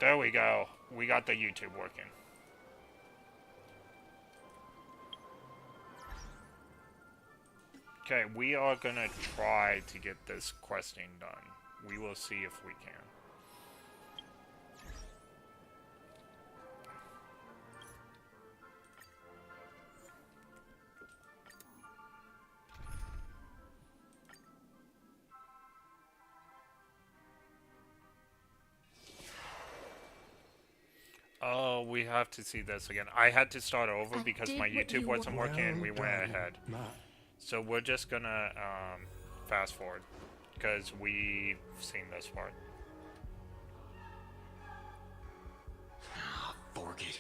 There we go. We got the YouTube working. Okay, we are gonna try to get this questing done. We will see if we can. Oh, we have to see this again. I had to start over I because my did what YouTube you wasn't working and Well we went done, ahead. my. So we're just gonna fast forward because we've seen this part. Ah, forget.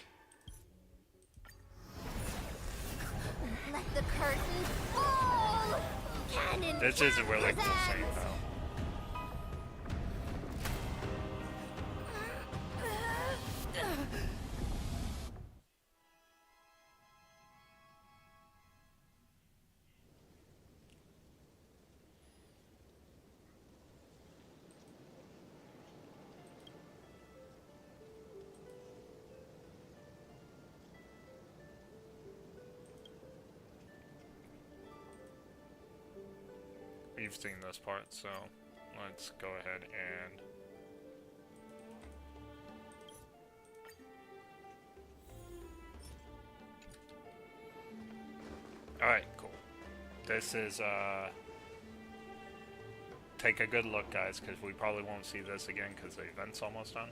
Let the curtain fall! Cannon This is a really cool scene presents! though. We've seen this part, so let's go ahead and... Alright, cool. This is, take a good look, guys, because we probably won't see this again because the event's almost done.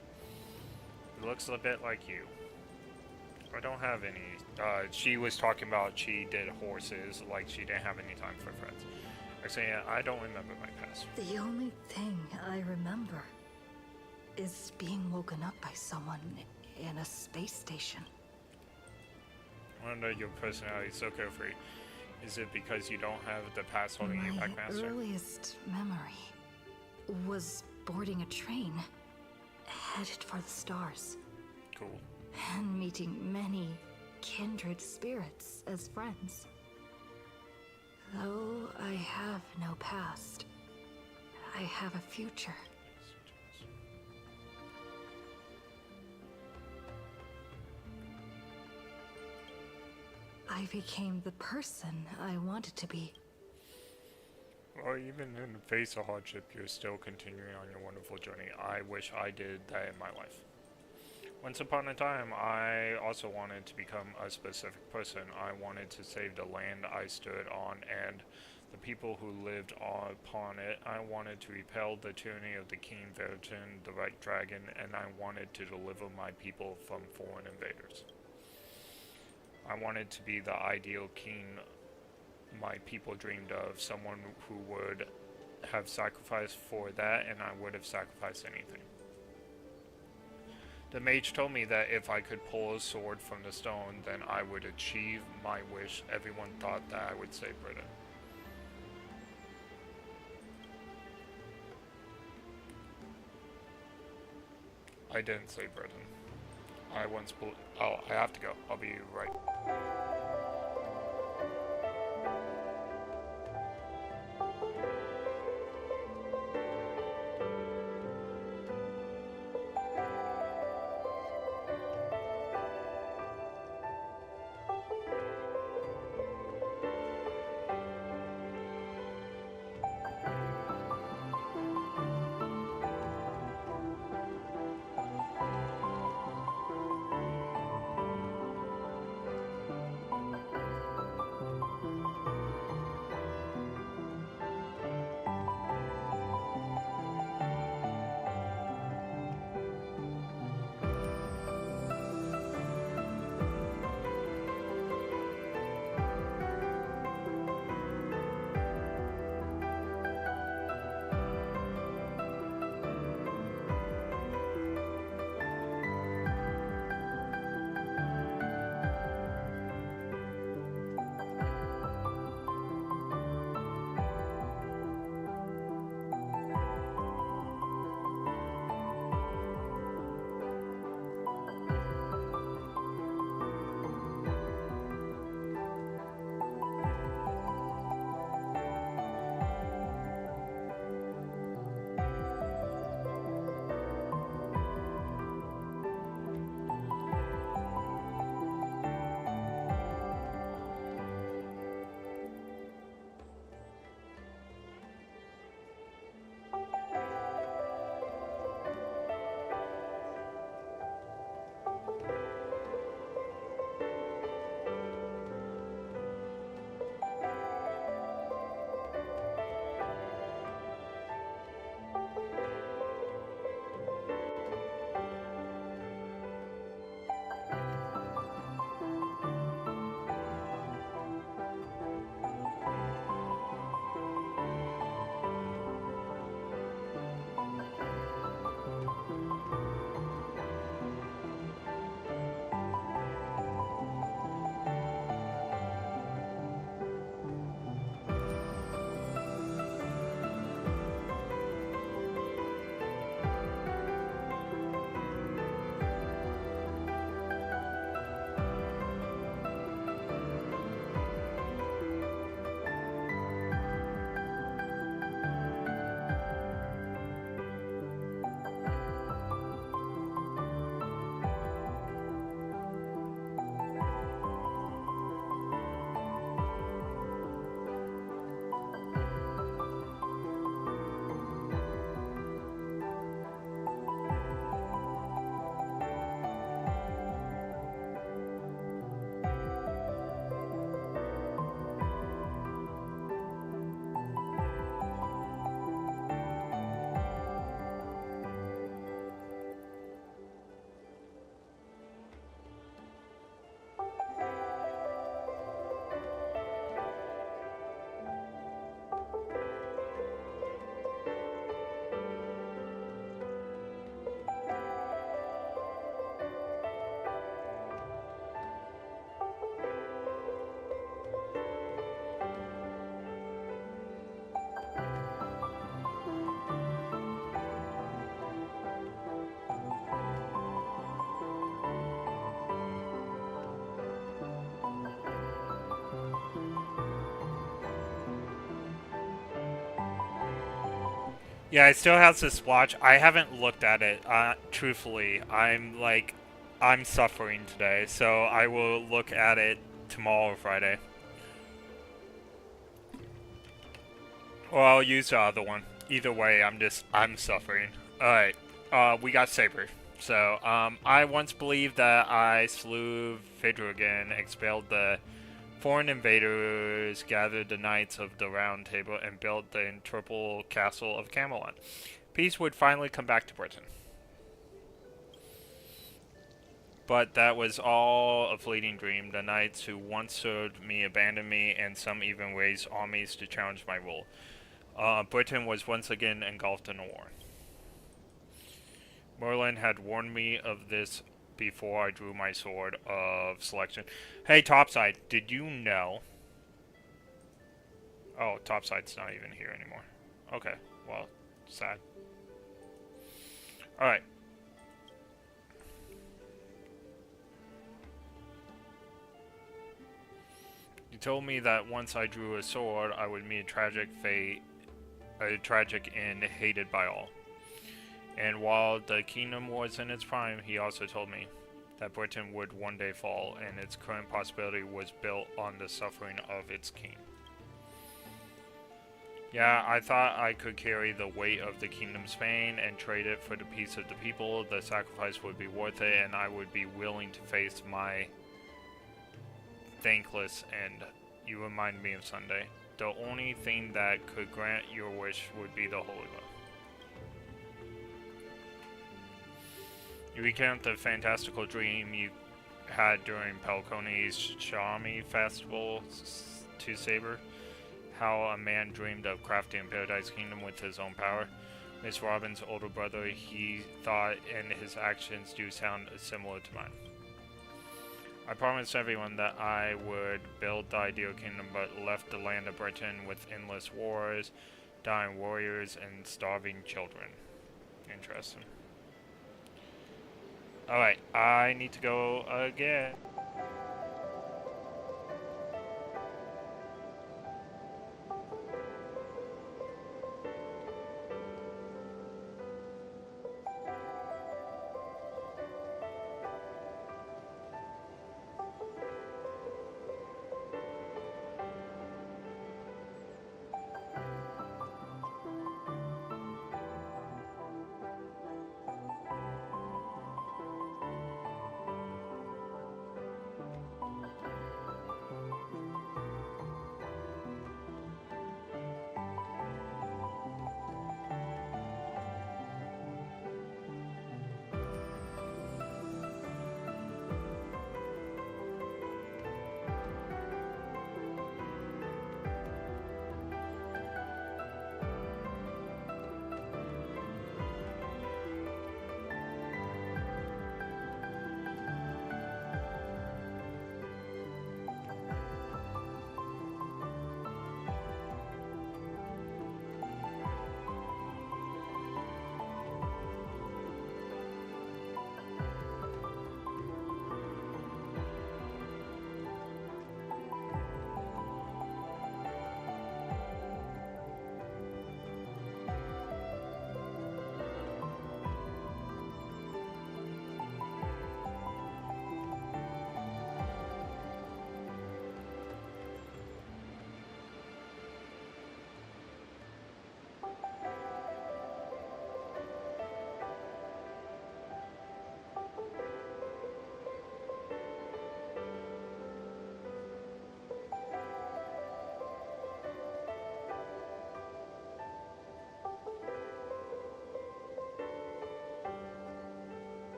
It looks a bit like you. I don't have any... she was talking about she did horses, like she didn't have any time for friends. Actually, I don't remember my past. The only thing I remember is being woken up by someone in a space station. I wonder your personality is so carefree. Is it because you don't have the past holding you back, My Master? earliest memory was boarding a train headed for the stars Cool. and meeting many kindred spirits as friends. Though I have no past, I have a future. I became the person I wanted to be. Well, even in the face of hardship, you're still continuing on your wonderful journey. I wish I did that in my life. Once upon a time, I also wanted to become a specific person. I wanted to save the land I stood on and the people who lived upon it. I wanted to repel the tyranny of the King Veritan, the White Dragon, and I wanted to deliver my people from foreign invaders. I wanted to be the ideal king my people dreamed of, someone who would have sacrificed for that, and I would have sacrificed anything. The mage told me that if I could pull a sword from the stone, then I would achieve my wish. Everyone thought that I would save Britain. I didn't save Britain. I once oh, I have to go. I'll be right. Yeah, it still has this watch. I haven't looked at it. Truthfully, I'm suffering today, so I will look at it tomorrow or Friday. Or I'll use the other one. Either way, I'm suffering. Alright, we got Saber. So, I once believed that I slew Vidrigan, expelled the foreign invaders, gathered the knights of the Round Table, and built the intrepidable castle of Camelot. Peace would finally come back to Britain. But that was all a fleeting dream. The knights who once served me abandoned me, and some even raised armies to challenge my rule. Britain was once again engulfed in a war. Merlin had warned me of this before I drew my sword of selection. Hey, Topside, did you know? Oh, Topside's not even here anymore. Okay, well, sad. Alright. You told me that once I drew a sword, I would meet a tragic fate, a tragic end hated by all. And while the kingdom was in its prime, he also told me that Britain would one day fall, and its current prosperity was built on the suffering of its king. Yeah, I thought I could carry the weight of the kingdom's pain and trade it for the peace of the people. The sacrifice would be worth it, and I would be willing to face my thankless end. You remind me of Sunday. The only thing that could grant your wish would be the Holy One. You recount the fantastical dream you had during Pelconi's Shami festival to Saber. How a man dreamed of crafting a paradise kingdom with his own power. Miss Robin's older brother, he thought, and his actions do sound similar to mine. I promised everyone that I would build the ideal kingdom, but left the land of Britain with endless wars, dying warriors, and starving children. Interesting. Alright, I need to go again.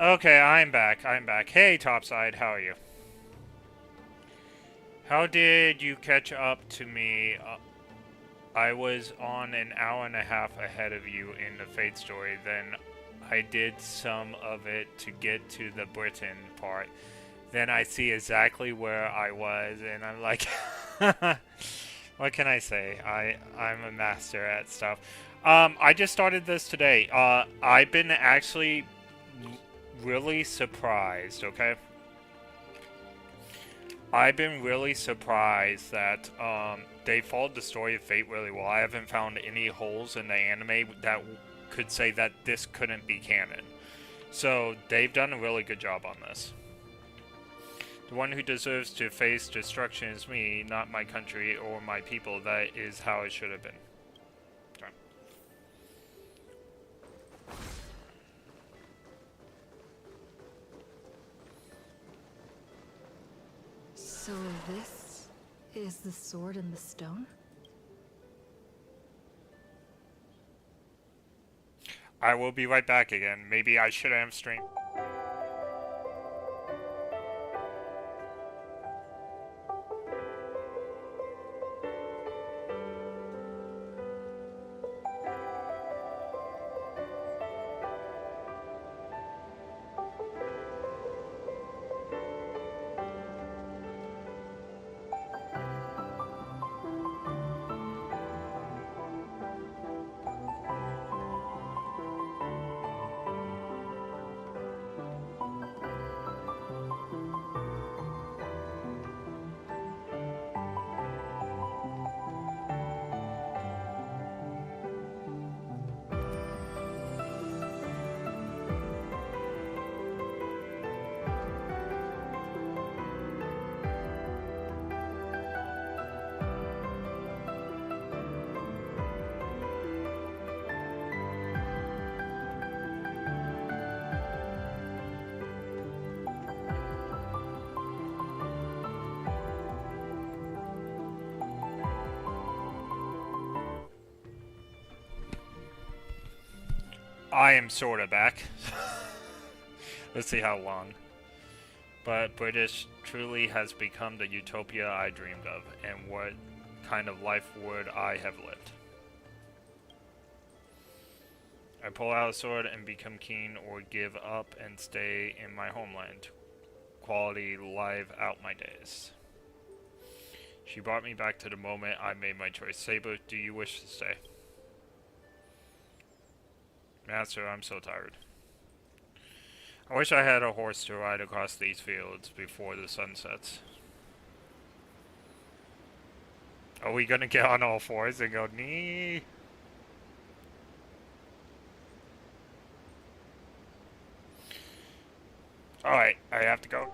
Okay, I'm back. Hey, Topside, how are you? How did you catch up to me? I was on an hour and a half ahead of you in the Fate story. Then I did some of it to get to the Britain part. Then I see exactly where I was, and I'm like, what can I say? I'm a master at stuff. I just started this today. I've been actually really surprised, okay? I've been really surprised that they followed the story of Fate really well. I haven't found any holes in the anime that could say that this couldn't be canon. So they've done a really good job on this. The one who deserves to face destruction is me, not my country or my people. That is how it should have been. Okay. So this is the sword in the stone? I will be right back again. Maybe I should have streamed. I am sorta back. Let's see how long. But British truly has become the utopia I dreamed of, and what kind of life would I have lived? I pull out a sword and become king, or give up and stay in my homeland. Quality live out my days. She brought me back to the moment I made my choice. Saber, do you wish to stay? Master, I'm so tired. I wish I had a horse to ride across these fields before the sun sets. Are we gonna get on all fours and go, nee? Alright, I have to go.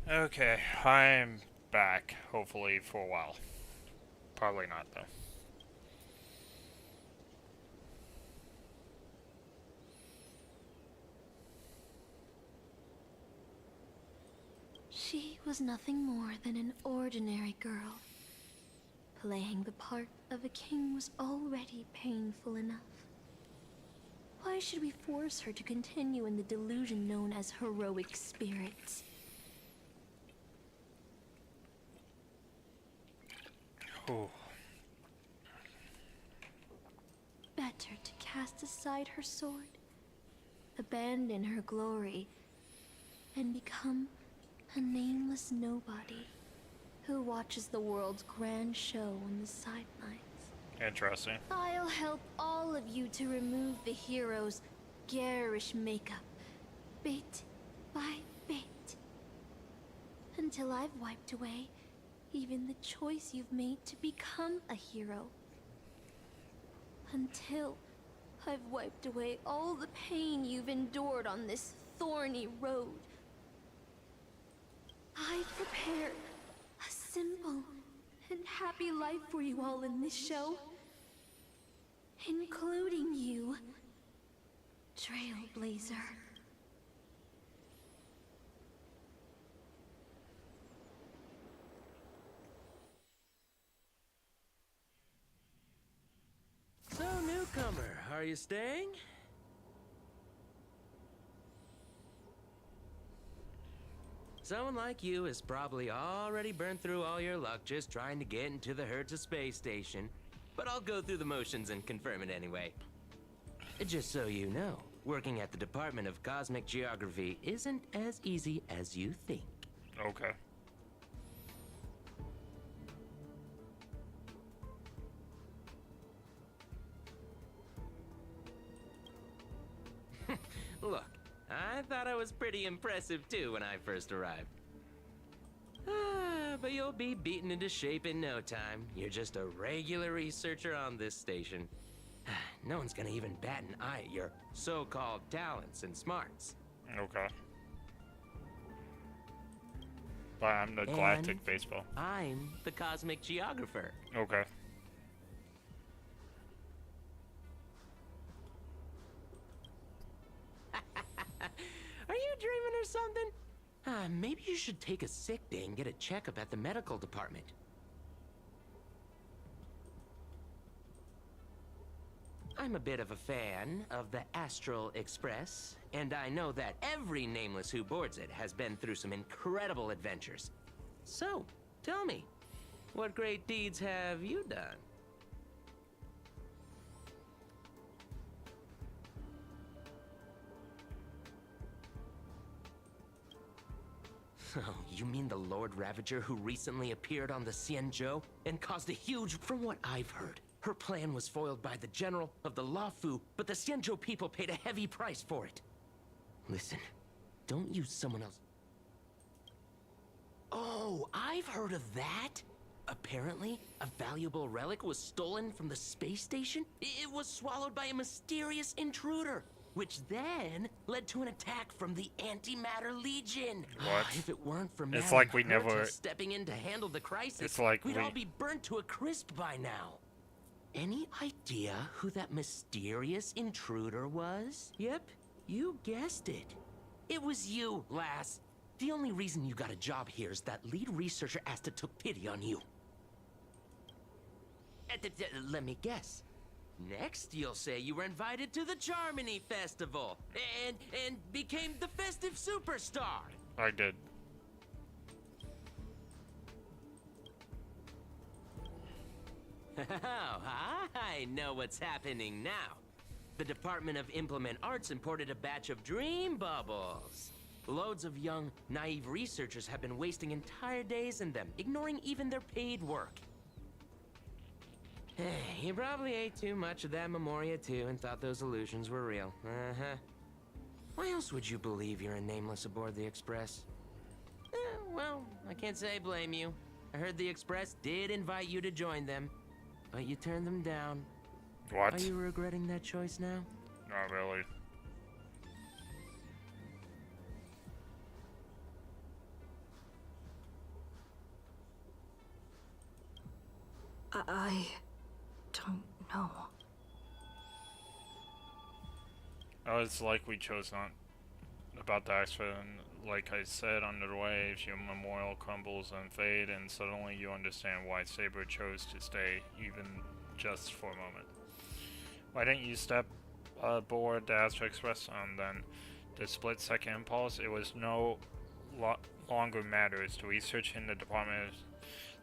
Okay, I'm back, hopefully, for a while. Probably not, though. She was nothing more than an ordinary girl. Playing the part of a king was already painful enough. Why should we force her to continue in the delusion known as heroic spirits? Ooh. Better to cast aside her sword, abandon her glory, and become a nameless nobody who watches the world's grand show on the sidelines. Interesting. I'll help all of you to remove the hero's garish makeup, bit by bit, until I've wiped away even the choice you've made to become a hero. Until I've wiped away all the pain you've endured on this thorny road. I've prepared a simple and happy life for you all in this show. Including you, Trailblazer. So, newcomer, are you staying? Someone like you has probably already burned through all your luck just trying to get into the Hertz space station. But I'll go through the motions and confirm it anyway. Just so you know, working at the Department of Cosmic Geography isn't as easy as you think. Okay. Look, I thought I was pretty impressive too when I first arrived. But you'll be beaten into shape in no time. You're just a regular researcher on this station. No one's gonna even bat an eye at your so-called talents and smarts. Okay. But I'm the Galactic And Baseball. I'm the Cosmic Geographer. Okay. Are you dreaming or something? Maybe you should take a sick day and get a checkup at the medical department. I'm a bit of a fan of the Astral Express, and I know that every nameless who boards it has been through some incredible adventures. So, tell me, what great deeds have you done? Oh, you mean the Lord Ravager who recently appeared on the Xianzhou and caused a huge... From what I've heard, her plan was foiled by the general of the Luofu, but the Xianzhou people paid a heavy price for it. Listen, don't use someone else... Oh, I've heard of that! Apparently, a valuable relic was stolen from the space station. It was swallowed by a mysterious intruder, which then led to an attack from the Antimatter Legion. What? If it weren't for It's Madame like we Herta never- stepping in to handle the crisis, It's like we'd we- all be burnt to a crisp by now. Any idea who that mysterious intruder was? Yep, you guessed it. It was you, lass. The only reason you got a job here is that lead researcher Asta took pity on you. Let me guess. Next, you'll say you were invited to the Charmony Festival and became the festive superstar. I did. Oh, I know what's happening now. The Department of Implement Arts imported a batch of dream bubbles. Loads of young, naive researchers have been wasting entire days in them, ignoring even their paid work. You probably ate too much of that Memoria too and thought those illusions were real. Uh-huh. Why else would you believe you're a nameless aboard the Express? Well, I can't say I blame you. I heard the Express did invite you to join them, but you turned them down. What? Are you regretting that choice now? Not really. I don't know. Oh, it's like we chose not about the accident. Like I said, under the waves, your memorial crumbles and fade, and suddenly you understand why Saber chose to stay, even just for a moment. Why didn't you step aboard the Astro Express and then the split-second impulse? It was no longer matters. The research in the department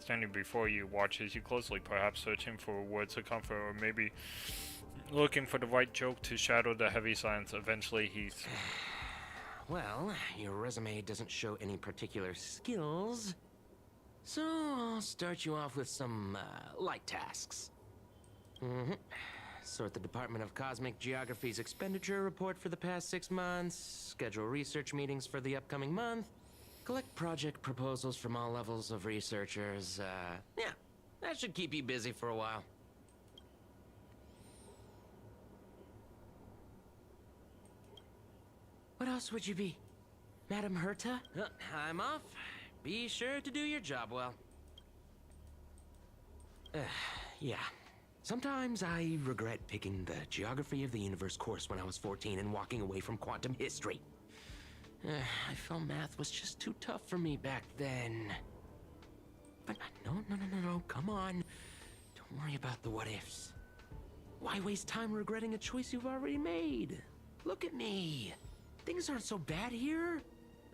standing before you watches you closely, perhaps searching for words of comfort, or maybe looking for the right joke to shadow the heavy silence. Eventually, he's... Well, your resume doesn't show any particular skills, so I'll start you off with some light tasks. Sort the Department of Cosmic Geography's expenditure report for the past 6 months, schedule research meetings for the upcoming month, collect project proposals from all levels of researchers. Yeah, that should keep you busy for a while. What else would you be? Madam Herta? I'm off. Be sure to do your job well. Yeah. Sometimes I regret picking the Geography of the Universe course when I was 14 and walking away from quantum history. I felt math was just too tough for me back then. But no, come on. Don't worry about the what-ifs. Why waste time regretting a choice you've already made? Look at me. Things aren't so bad here,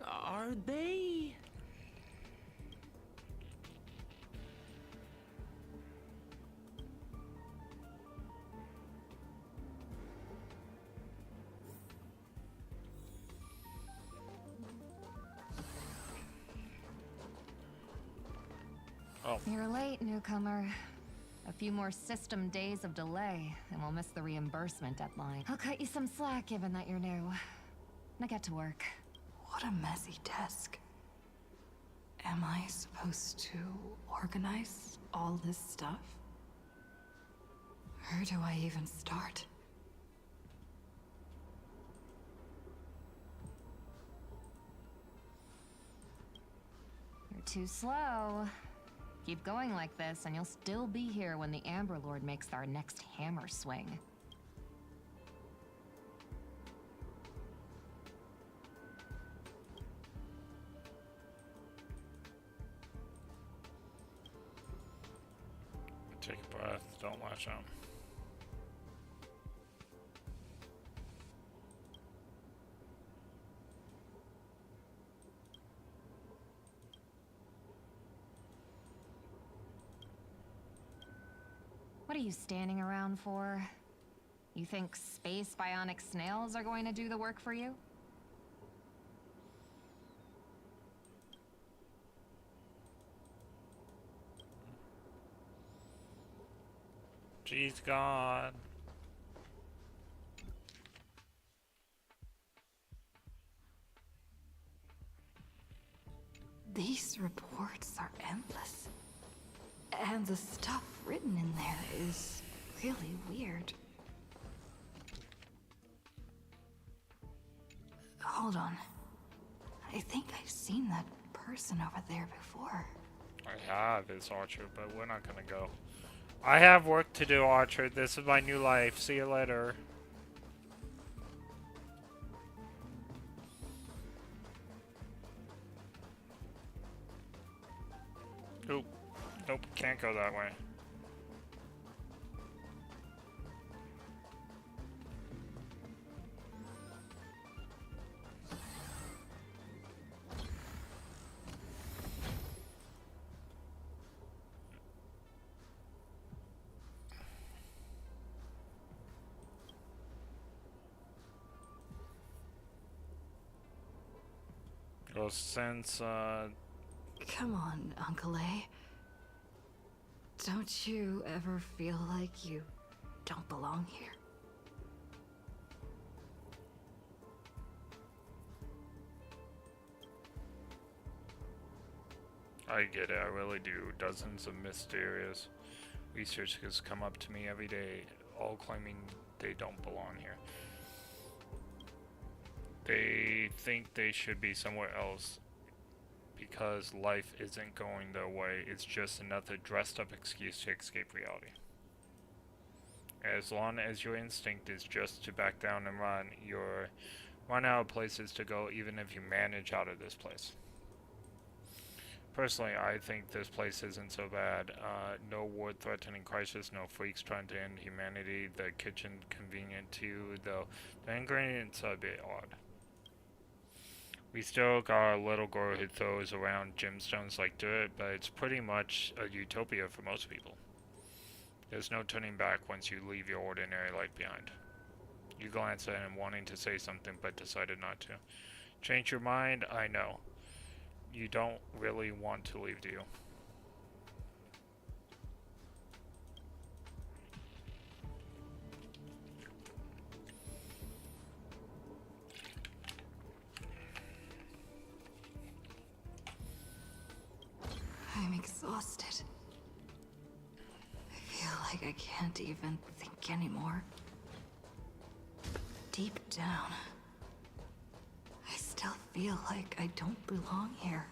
are they? Oh. You're late, newcomer. A few more system days of delay, and we'll miss the reimbursement deadline. I'll cut you some slack, given that you're new. Now get to work. What a messy desk. Am I supposed to organize all this stuff? Where do I even start? You're too slow. Keep going like this, and you'll still be here when the Amber Lord makes our next hammer swing. Take a breath, don't latch on. What are you standing around for? You think space bionic snails are going to do the work for you? She's gone. These reports are endless. And the stuff written in there is really weird. Hold on. I think I've seen that person over there before. I have, it's Archer, but we're not gonna go. I have work to do, Archer. This is my new life. See you later. Oop. Nope, can't go that way. Well, since, Come on, Uncle A. Don't you ever feel like you don't belong here? I get it, I really do. Dozens of mysterious researchers come up to me every day, all claiming they don't belong here. They think they should be somewhere else because life isn't going their way. It's just another dressed up excuse to escape reality. As long as your instinct is just to back down and run, you're run out of places to go even if you manage out of this place. Personally, I think this place isn't so bad. No war-threatening crisis, no freaks trying to end humanity. The kitchen convenient too, though the ingredients are a bit odd. We still got a little girl who throws around gemstones like dirt, but it's pretty much a utopia for most people. There's no turning back once you leave your ordinary life behind. You glanced at him wanting to say something but decided not to. Change your mind? I know. You don't really want to leave, do you? I'm exhausted. I feel like I can't even think anymore. Deep down, I still feel like I don't belong here.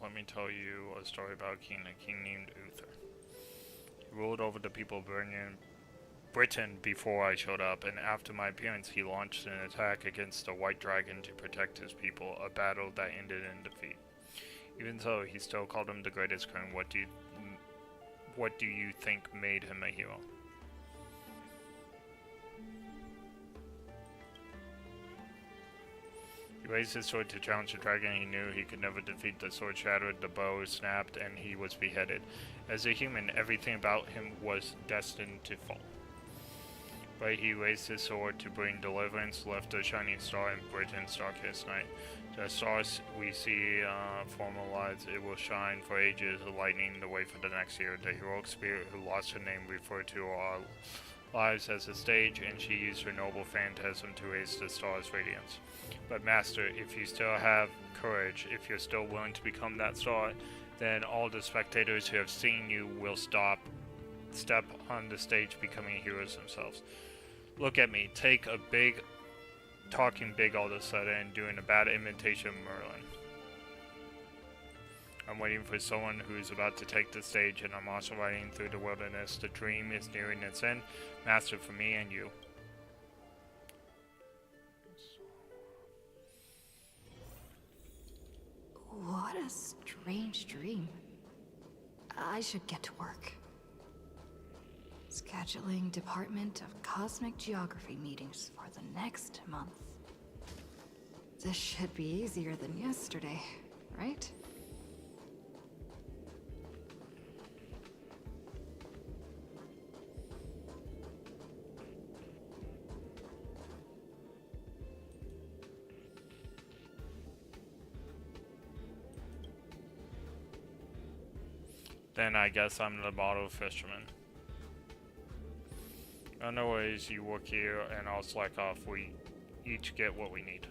Let me tell you a story about a king named Uther. He ruled over the people of Britain before I showed up, and after my appearance he launched an attack against the White Dragon to protect his people, a battle that ended in defeat. Even so, he still called him the greatest king. What do you think made him a hero? He raised his sword to challenge the dragon. He knew he could never defeat. The sword shattered, the bow snapped, and he was beheaded. As a human, everything about him was destined to fall. But he raised his sword to bring deliverance, left a shining star in Britain's darkest night. The stars we see formalized, it will shine for ages, lightening the way for the next year. The heroic spirit who lost her name referred to our lives as a stage, and she used her noble phantasm to raise the star's radiance. But Master, if you still have courage, if you're still willing to become that star, then all the spectators who have seen you will step on the stage becoming heroes themselves. Look at me, talking big all of a sudden and doing a bad imitation of Merlin. I'm waiting for someone who's about to take the stage, and I'm also riding through the wilderness. The dream is nearing its end, Master, for me and you. What a strange dream. I should get to work. Scheduling Department of Cosmic Geography meetings for the next month. This should be easier than yesterday, right? Then I guess I'm the bottle fisherman. No worries, you work here and I'll slack off. We each get what we need.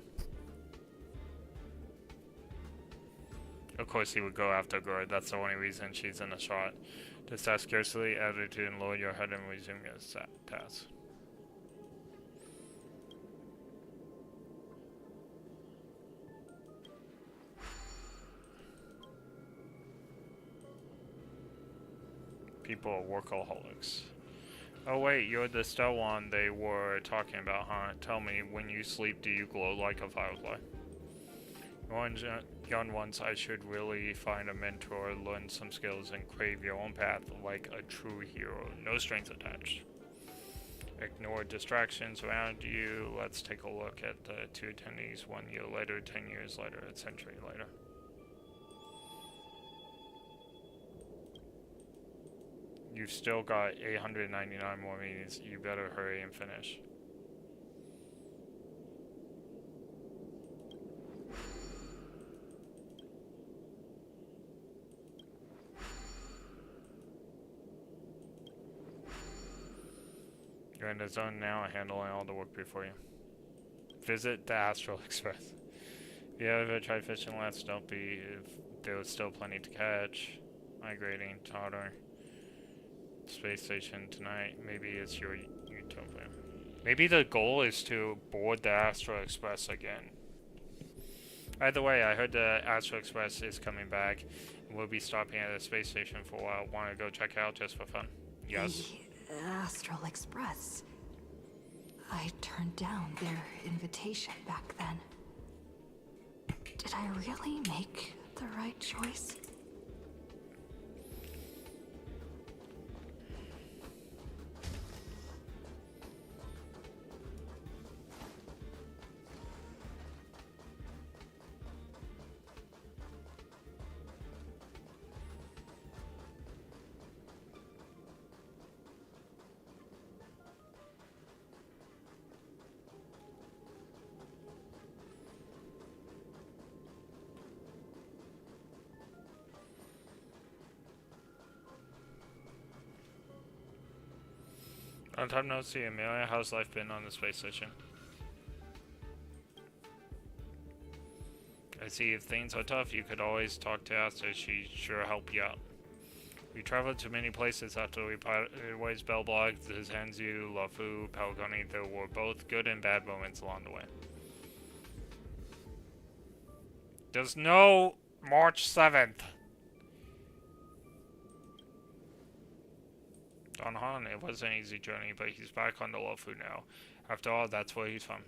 Of course he would go after Gord. That's the only reason she's in the shot. Just ask carefully, attitude, and lower your head and resume your task. People are workaholics. Oh wait, you're the still one they were talking about, huh? Tell me, when you sleep, do you glow like a firefly? Young ones, I should really find a mentor, learn some skills, and crave your own path like a true hero. No strings attached. Ignore distractions around you. Let's take a look at the two attendees 1 year later, 10 years later, a century later. You've still got 899 more meetings. You better hurry and finish. You're in the zone now, handling all the work before you. Visit the Astral Express. If you ever tried fishing last, don't be if there was still plenty to catch. Migrating, Totter. Space station tonight. Maybe it's your utopia. Maybe the goal is to board the Astral Express again. Either way, I heard the Astral Express is coming back. And we'll be stopping at a space station for a while. Want to go check it out just for fun? Yes. The Astral Express. I turned down their invitation back then. Did I really make the right choice? On time no see, Amelia. How's life been on the space station? I see if things are tough, you could always talk to Asta. She'd sure help you out. We traveled to many places after we parted ways. Bellblock, Zenzu, Lafu, Palgoni. There were both good and bad moments along the way. There's no March 7th. Don Han, it was an easy journey, but he's back on the Lafu now. After all, that's where he's from.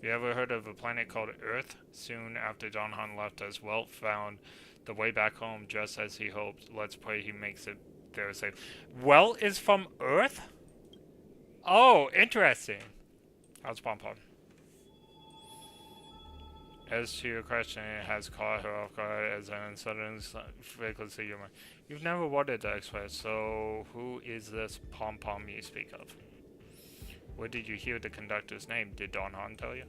You ever heard of a planet called Earth? Soon after Don Han left us, Welt found the way back home just as he hoped. Let's pray he makes it there safe. Welt is from Earth? Oh, interesting. How's Pom Pom? As to your question, it has caught her off guard as an sudden frequency humor. You've never wanted the Express, so who is this Pom Pom you speak of? Where did you hear the conductor's name? Did Don Han tell you?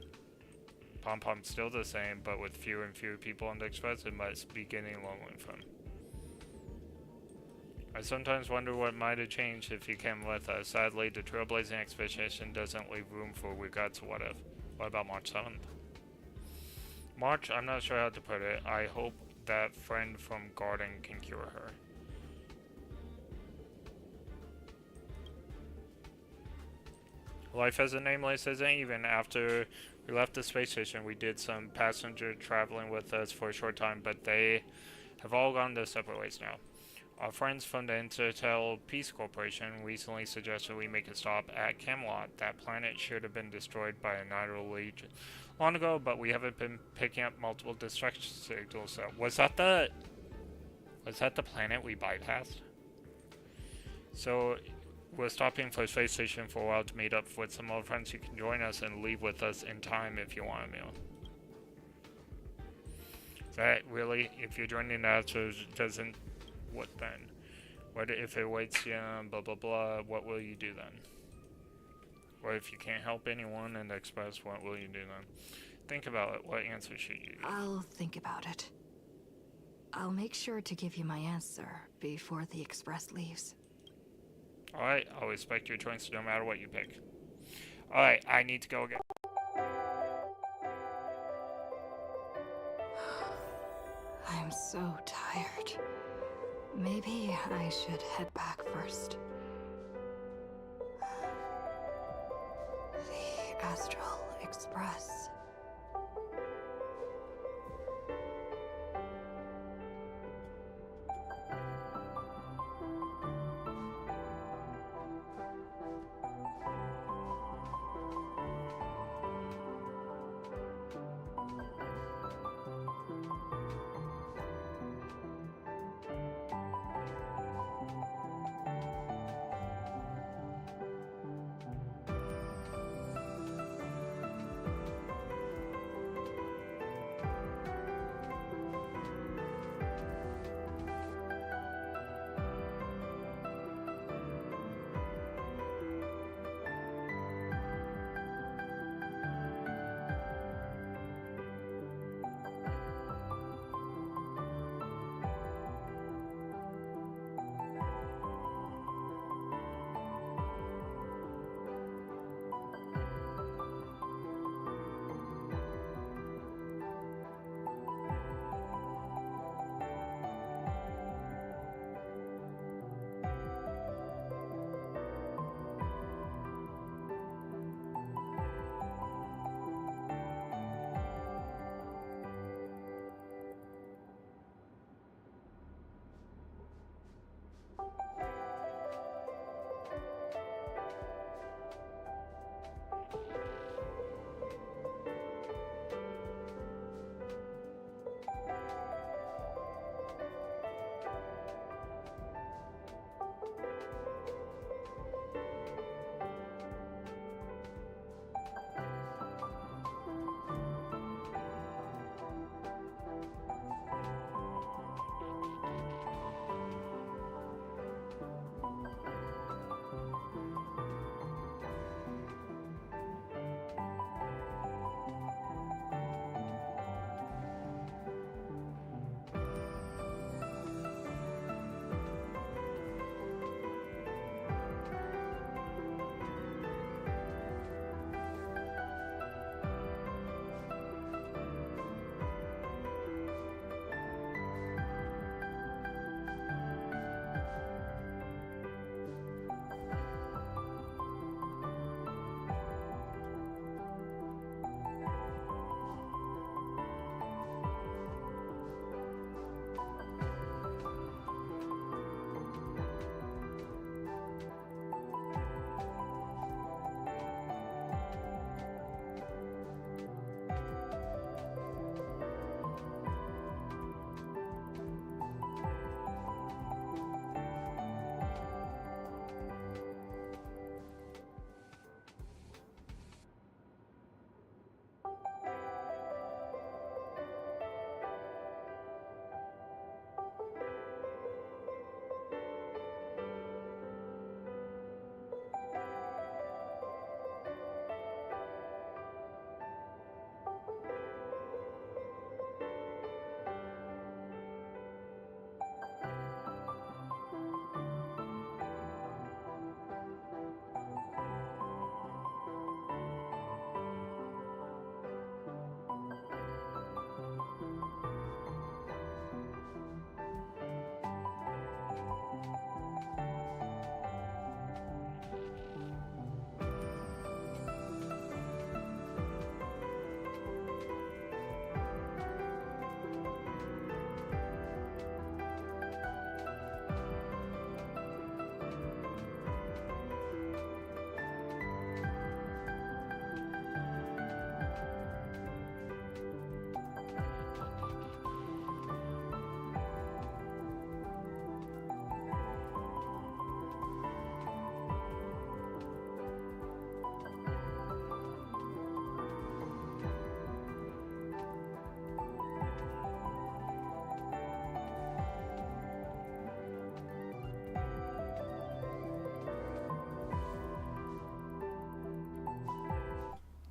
Pom Pom's still the same, but with fewer and fewer people on the Express, it must be getting lonely for him. I sometimes wonder what might have changed if he came with us. Sadly, the trailblazing expedition doesn't leave room for regrets or what if. What about March 7th? March, I'm not sure how to put it. I hope that friend from Garden can cure her. Life as a nameless isn't even. After we left the space station, we did some passenger traveling with us for a short time, but they have all gone their separate ways now. Our friends from the Intertel Peace Corporation recently suggested we make a stop at Camelot. That planet should have been destroyed by a Nidal Legion long ago, but we haven't been picking up multiple destruction signals. So was that the planet we bypassed? So we're stopping for a space station for a while to meet up with some old friends. You can join us and leave with us in time if you want, Emil. Is that really? If you're joining that, so it doesn't, what then? What if it waits you, blah blah blah, what will you do then? Or if you can't help anyone in the Express, what will you do then? Think about it. What answer should you use? I'll think about it. I'll make sure to give you my answer before the Express leaves. Alright, I'll respect your choice no matter what you pick. Alright, I need to go again. I'm so tired. Maybe I should head back first. The Astral Express.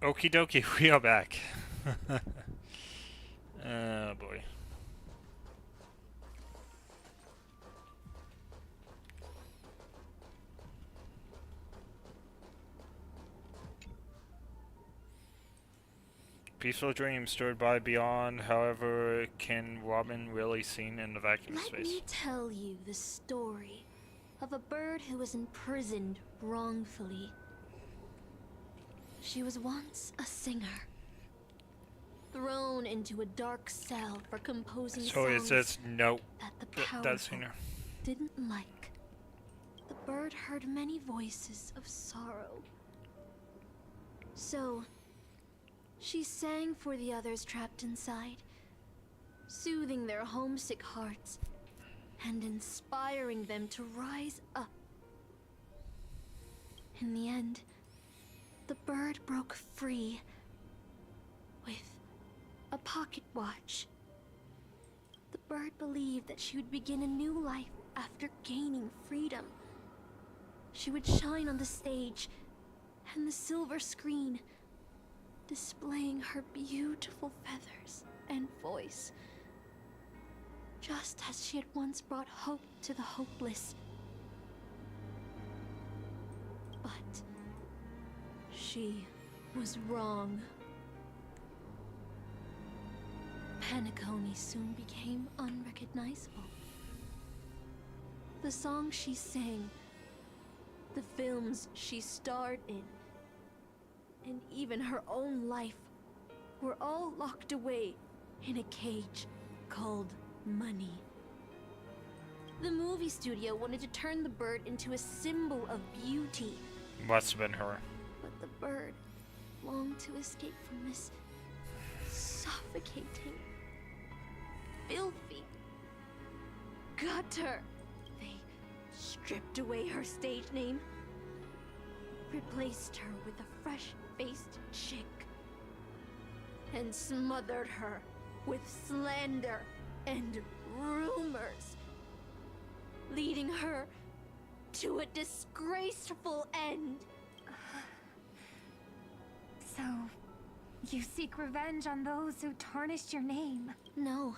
Okie dokie, we are back. Oh boy. Peaceful dream stirred by beyond, however, can Robin really seen in the vacuum Let space? me tell you the story of a bird who was imprisoned wrongfully. She was once a singer, thrown into a dark cell for composing So it songs says no. that the That powerful singer. didn't like. The bird heard many voices of sorrow. So, she sang for the others trapped inside, soothing their homesick hearts and inspiring them to rise up. In the end, the bird broke free with a pocket watch. The bird believed that she would begin a new life after gaining freedom. She would shine on the stage and the silver screen, displaying her beautiful feathers and voice, just as she had once brought hope to the hopeless. But she was wrong. Penacony soon became unrecognizable. The songs she sang, the films she starred in, and even her own life were all locked away in a cage called money. The movie studio wanted to turn the bird into a symbol of beauty, Must have been her. but the bird longed to escape from this suffocating, filthy gutter. They stripped away her stage name, replaced her with a fresh-faced chick, and smothered her with slander and rumors, leading her to a disgraceful end. So, you seek revenge on those who tarnished your name? No.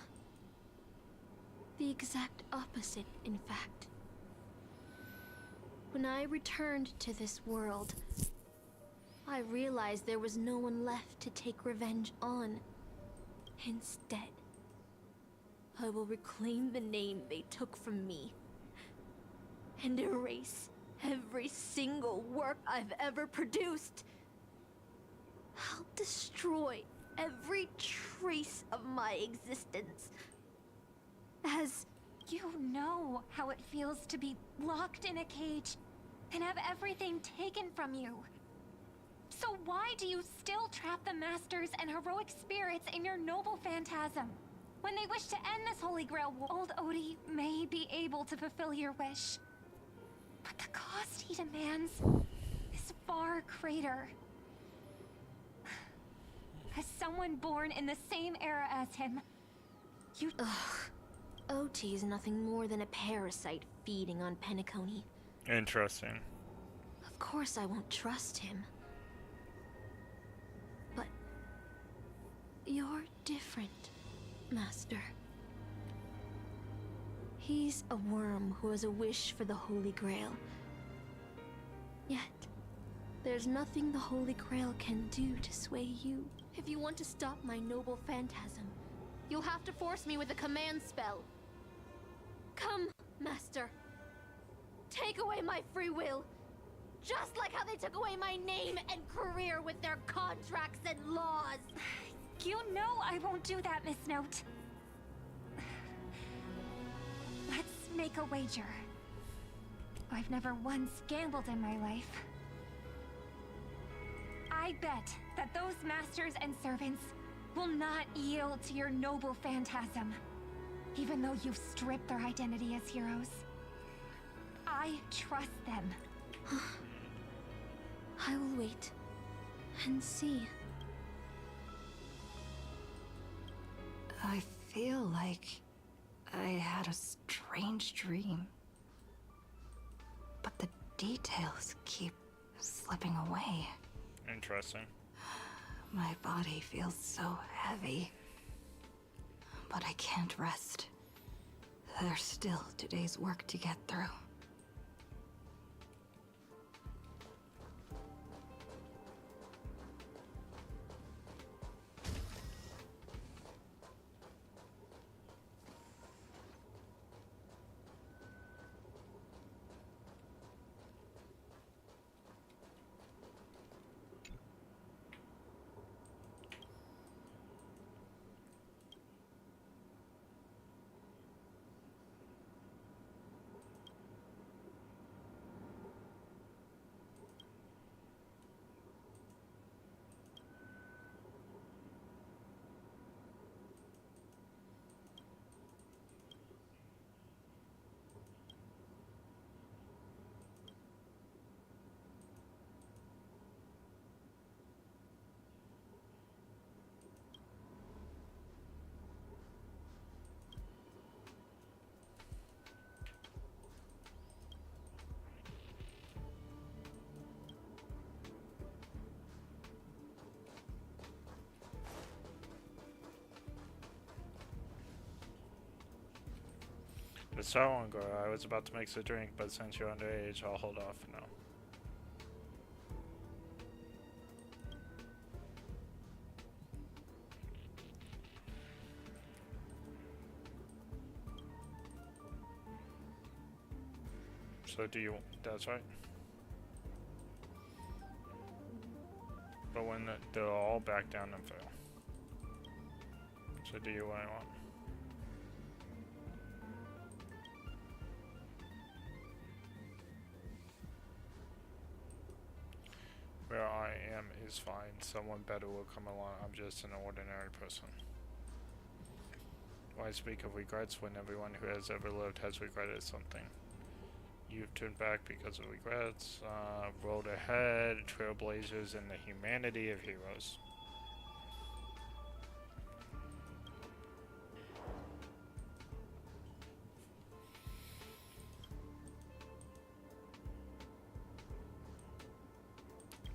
The exact opposite, in fact. When I returned to this world, I realized there was no one left to take revenge on. Instead, I will reclaim the name they took from me and erase every single work I've ever produced. I'll destroy every trace of my existence. As You know how it feels to be locked in a cage and have everything taken from you. So why do you still trap the masters and heroic spirits in your noble phantasm? When they wish to end this Holy Grail, old Odie may be able to fulfill your wish. But the cost he demands is far greater. As someone born in the same era as him, you... OT is nothing more than a parasite feeding on Penacony. Interesting. Of course I won't trust him. But you're different, Master. He's a worm who has a wish for the Holy Grail. Yet, there's nothing the Holy Grail can do to sway you. If you want to stop my noble phantasm, you'll have to force me with a command spell. Come, Master. Take away my free will. Just like how they took away my name and career with their contracts and laws. You know I won't do that, Miss Note. Let's make a wager. I've never once gambled in my life. I bet that those masters and servants will not yield to your noble phantasm, even though you've stripped their identity as heroes. I trust them. I will wait and see. I feel like I had a strange dream. But the details keep slipping away. Interesting. My body feels so heavy. But I can't rest. There's still today's work to get through. It's so long ago. I was about to mix a drink, but since you're underage, I'll hold off for now. So do you... That's right. But when they'll all back down and fail. So do you what I want? Where I am is fine. Someone better will come along. I'm just an ordinary person. Why speak of regrets when everyone who has ever lived has regretted something? You've turned back because of regrets, rolled ahead, trailblazers in the humanity of heroes.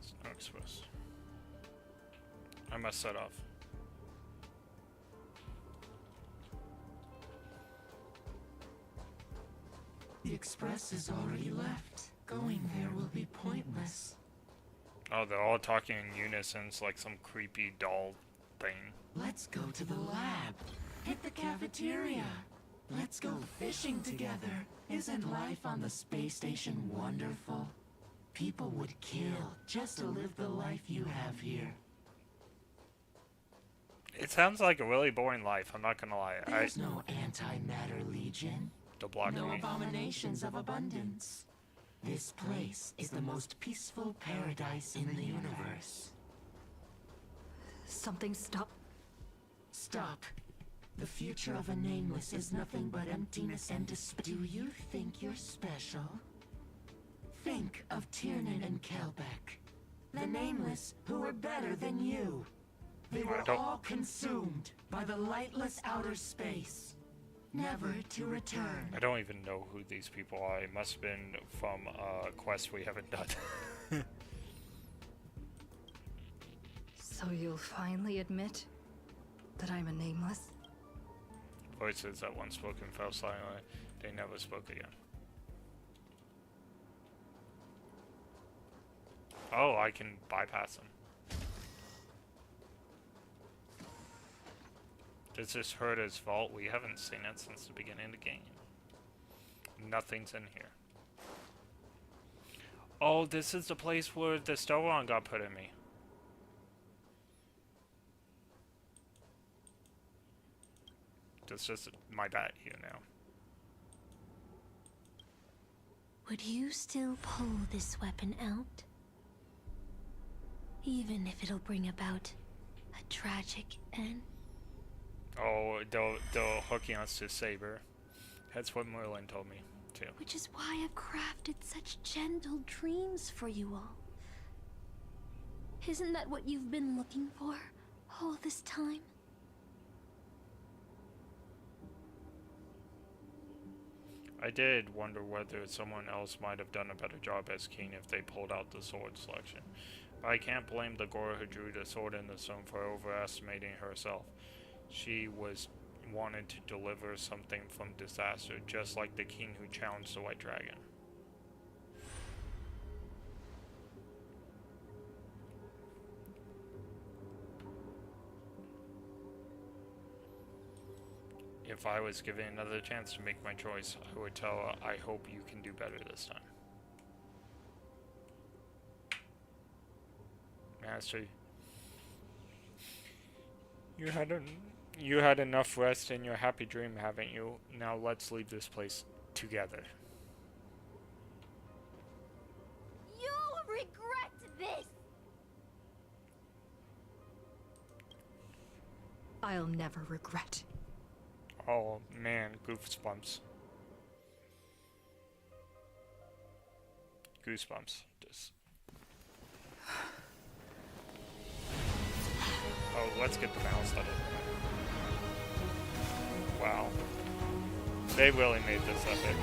Snow Express. I must set off. The express is already left. Going there will be pointless. Oh, they're all talking in unison. It's like some creepy doll thing. Let's go to the lab. Hit the cafeteria. Let's go fishing together. Isn't life on the space station wonderful? People would kill just to live the life you have here. It sounds like a really boring life, I'm not gonna lie. There's no antimatter legion. They'll block No me. abominations of abundance. This place is the most peaceful paradise in the universe. Something stop. Stop. The future of a nameless is nothing but emptiness and despair. Do you think you're special? Think of Tiernan and Kelbeck. The nameless who were better than you. They were all consumed by the lightless outer space. Never to return. I don't even know who these people are. It must have been from a quest we haven't done. So you'll finally admit that I'm a nameless? Voices that once spoke and fell silent, they never spoke again. Oh, I can bypass them. Is this Herta's vault? We haven't seen it since the beginning of the game. Nothing's in here. Oh, this is the place where the Storon got put in me. This is my bat here now. Would you still pull this weapon out? Even if it'll bring about a tragic end? Oh, they'll hooking us to Saber. That's what Merlin told me, too. Which is why I've crafted such gentle dreams for you all. Isn't that what you've been looking for all this time? I did wonder whether someone else might have done a better job as king if they pulled out the sword selection. But I can't blame the girl who drew the sword in the stone for overestimating herself. She wanted to deliver something from disaster, just like the king who challenged the White Dragon. If I was given another chance to make my choice, I would tell her, I hope you can do better this time. Master, you had enough rest in your happy dream, haven't you? Now let's leave this place together. You'll regret this! I'll never regret. Oh man, goosebumps. Goosebumps. Just. Oh, let's get the mouse started. Wow. They really made this epic.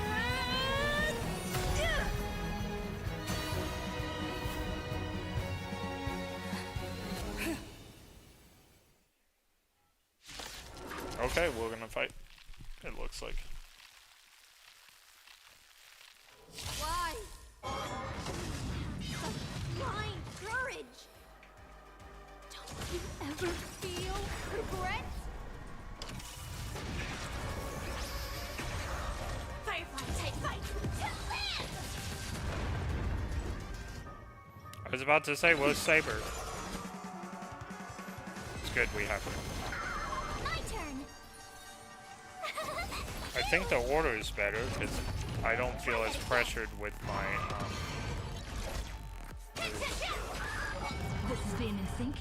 Okay, we're gonna fight. It looks like. Why? Such blind courage! Don't you ever feel regret? Firefly type fight to live! I was about to say, where's Saber? It's good we have her. My turn! I think the order is better because I don't feel as pressured with my This is being in sync.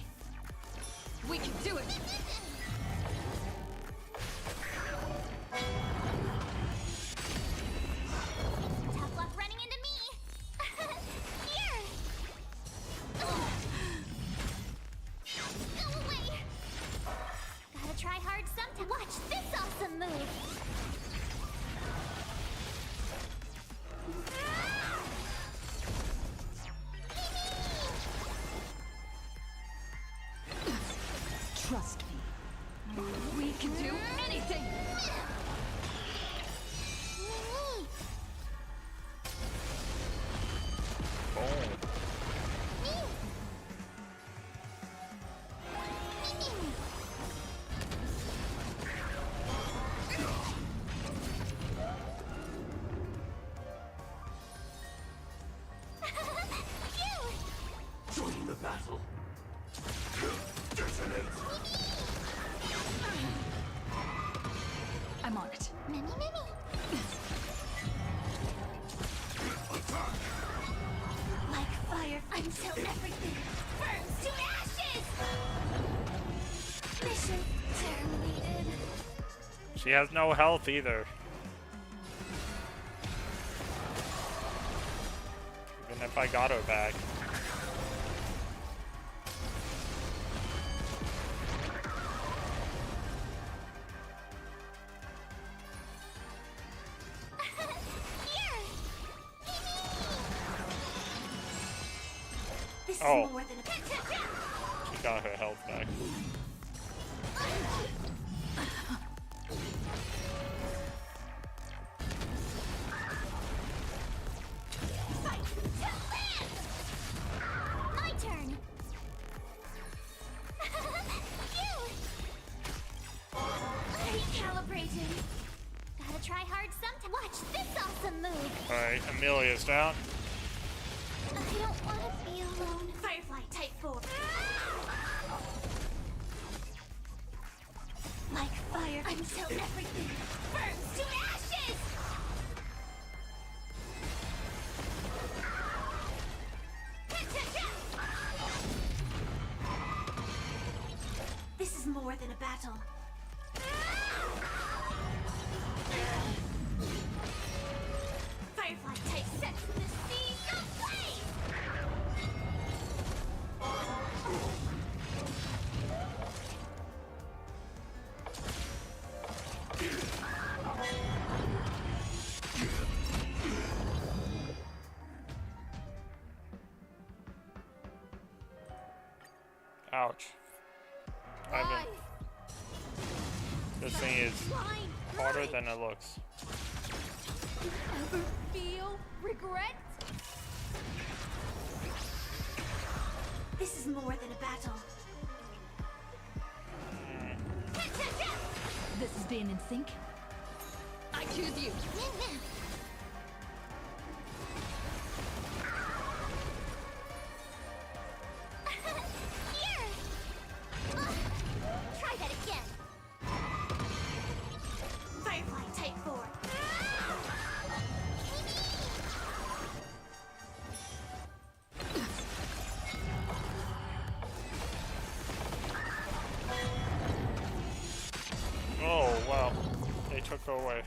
We can do it! Tough luck running into me! Here! Go away! Gotta try hard sometime. Watch this awesome move! Trust me. We can do anything! boom. Join the battle. Detonate. I'm on it. Mimi. Attack. Like fire until everything burns to ashes! Mission terminated. She has no health either. Even if I got her back. This Oh. is more than a She got her health back. fight to live! My turn. Recalibrating. Gotta try hard sometime. Watch this awesome move. Alright, Amelia's down. I don't want to be alone. Firefly type 4. Like fire until everything burns to ashes! This is more than a battle. Firefly type sets the seas aflame! Ouch. I haven't. This thing is harder than it looks. Ever feel regret? This is more than a battle. This is being in sync. I choose you. Here! Try that again. Firefly Type 4. Oh, wow. They took her away.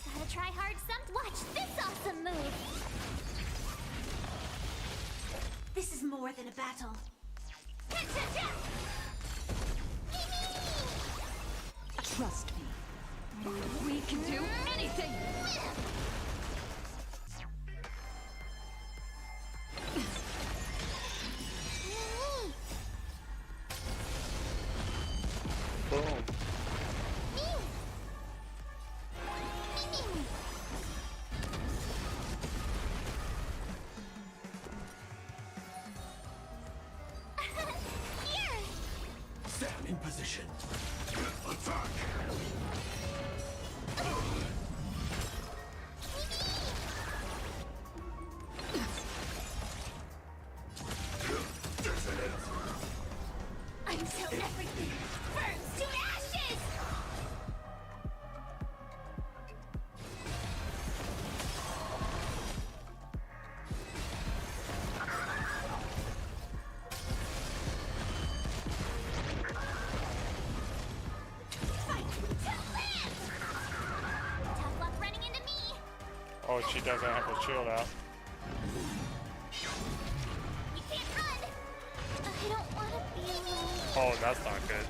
Gotta try hard some. Watch this awesome move. This is more than a battle. Trust me. We can do anything. Boom. Here! Stand in position. Attack! Until everything burns to ashes! Fight to land! Tough luck running into me! Oh, she doesn't have her shield out. You can't run! I don't want to be alone. Oh, that's not good.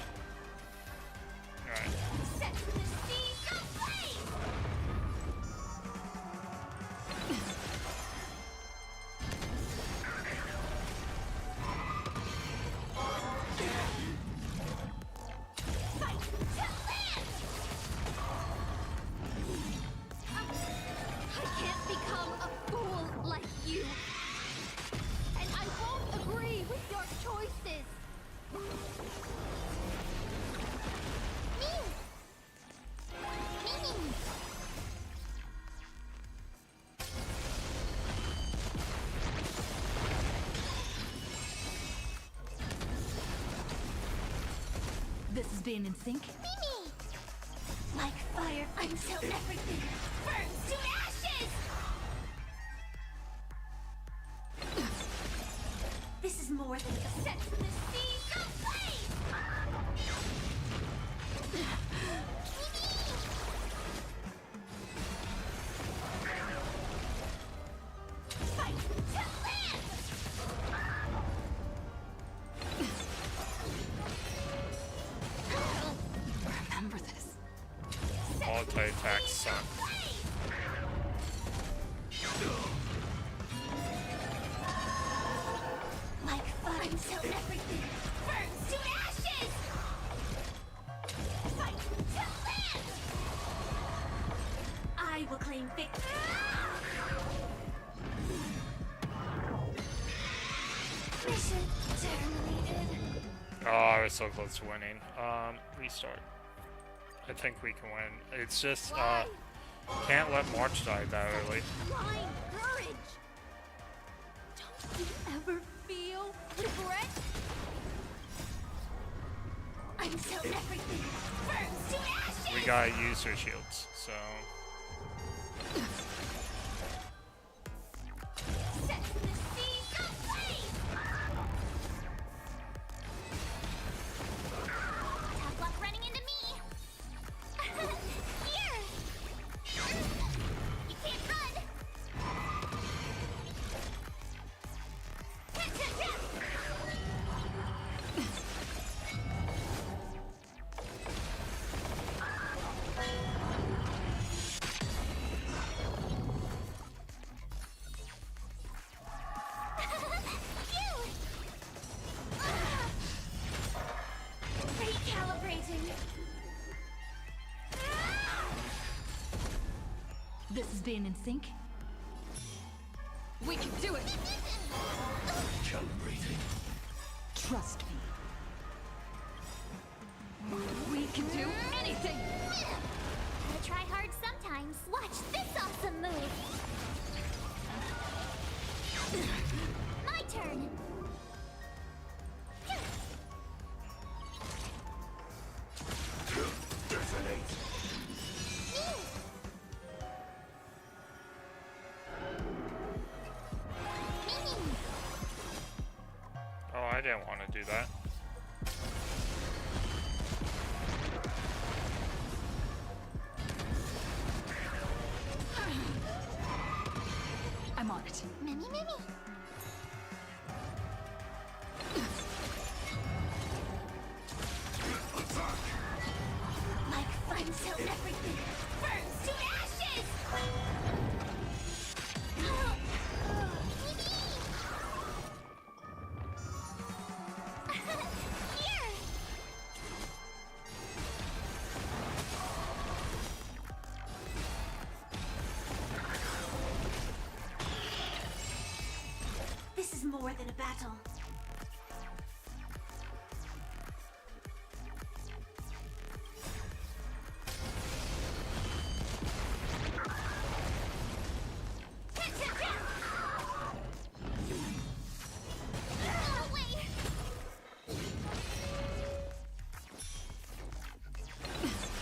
Alright. Set the seas aflame! Fight to land! I can't become a fool like you. And I won't agree with your choices. This is being in sync. Like fire until everything burns to ashes! This is more than a Set the seas aflame! Fight to land! Remember this. Multi-attack suck. Like fire until everything burns to ashes! Fight to land! I will claim victory. Mission terminated. Oh, I was so close to winning. Restart. I think we can win. It's just, can't let March die that early. Blind courage. Don't you ever feel regret? Until everything burns to ashes! We gotta use her shields, so. Set the seas aflame! Tough luck running into me! Here! You can't run! this has been in sync? We can do it! Calibrating. Trust me. We can do anything! Gotta try hard sometimes. Watch this awesome move. My turn. Detonate. Oh, I didn't want to do that. I'm on it. Mimi, Mimi. Like fun till everything burns to ashes. Here. This is more than a battle.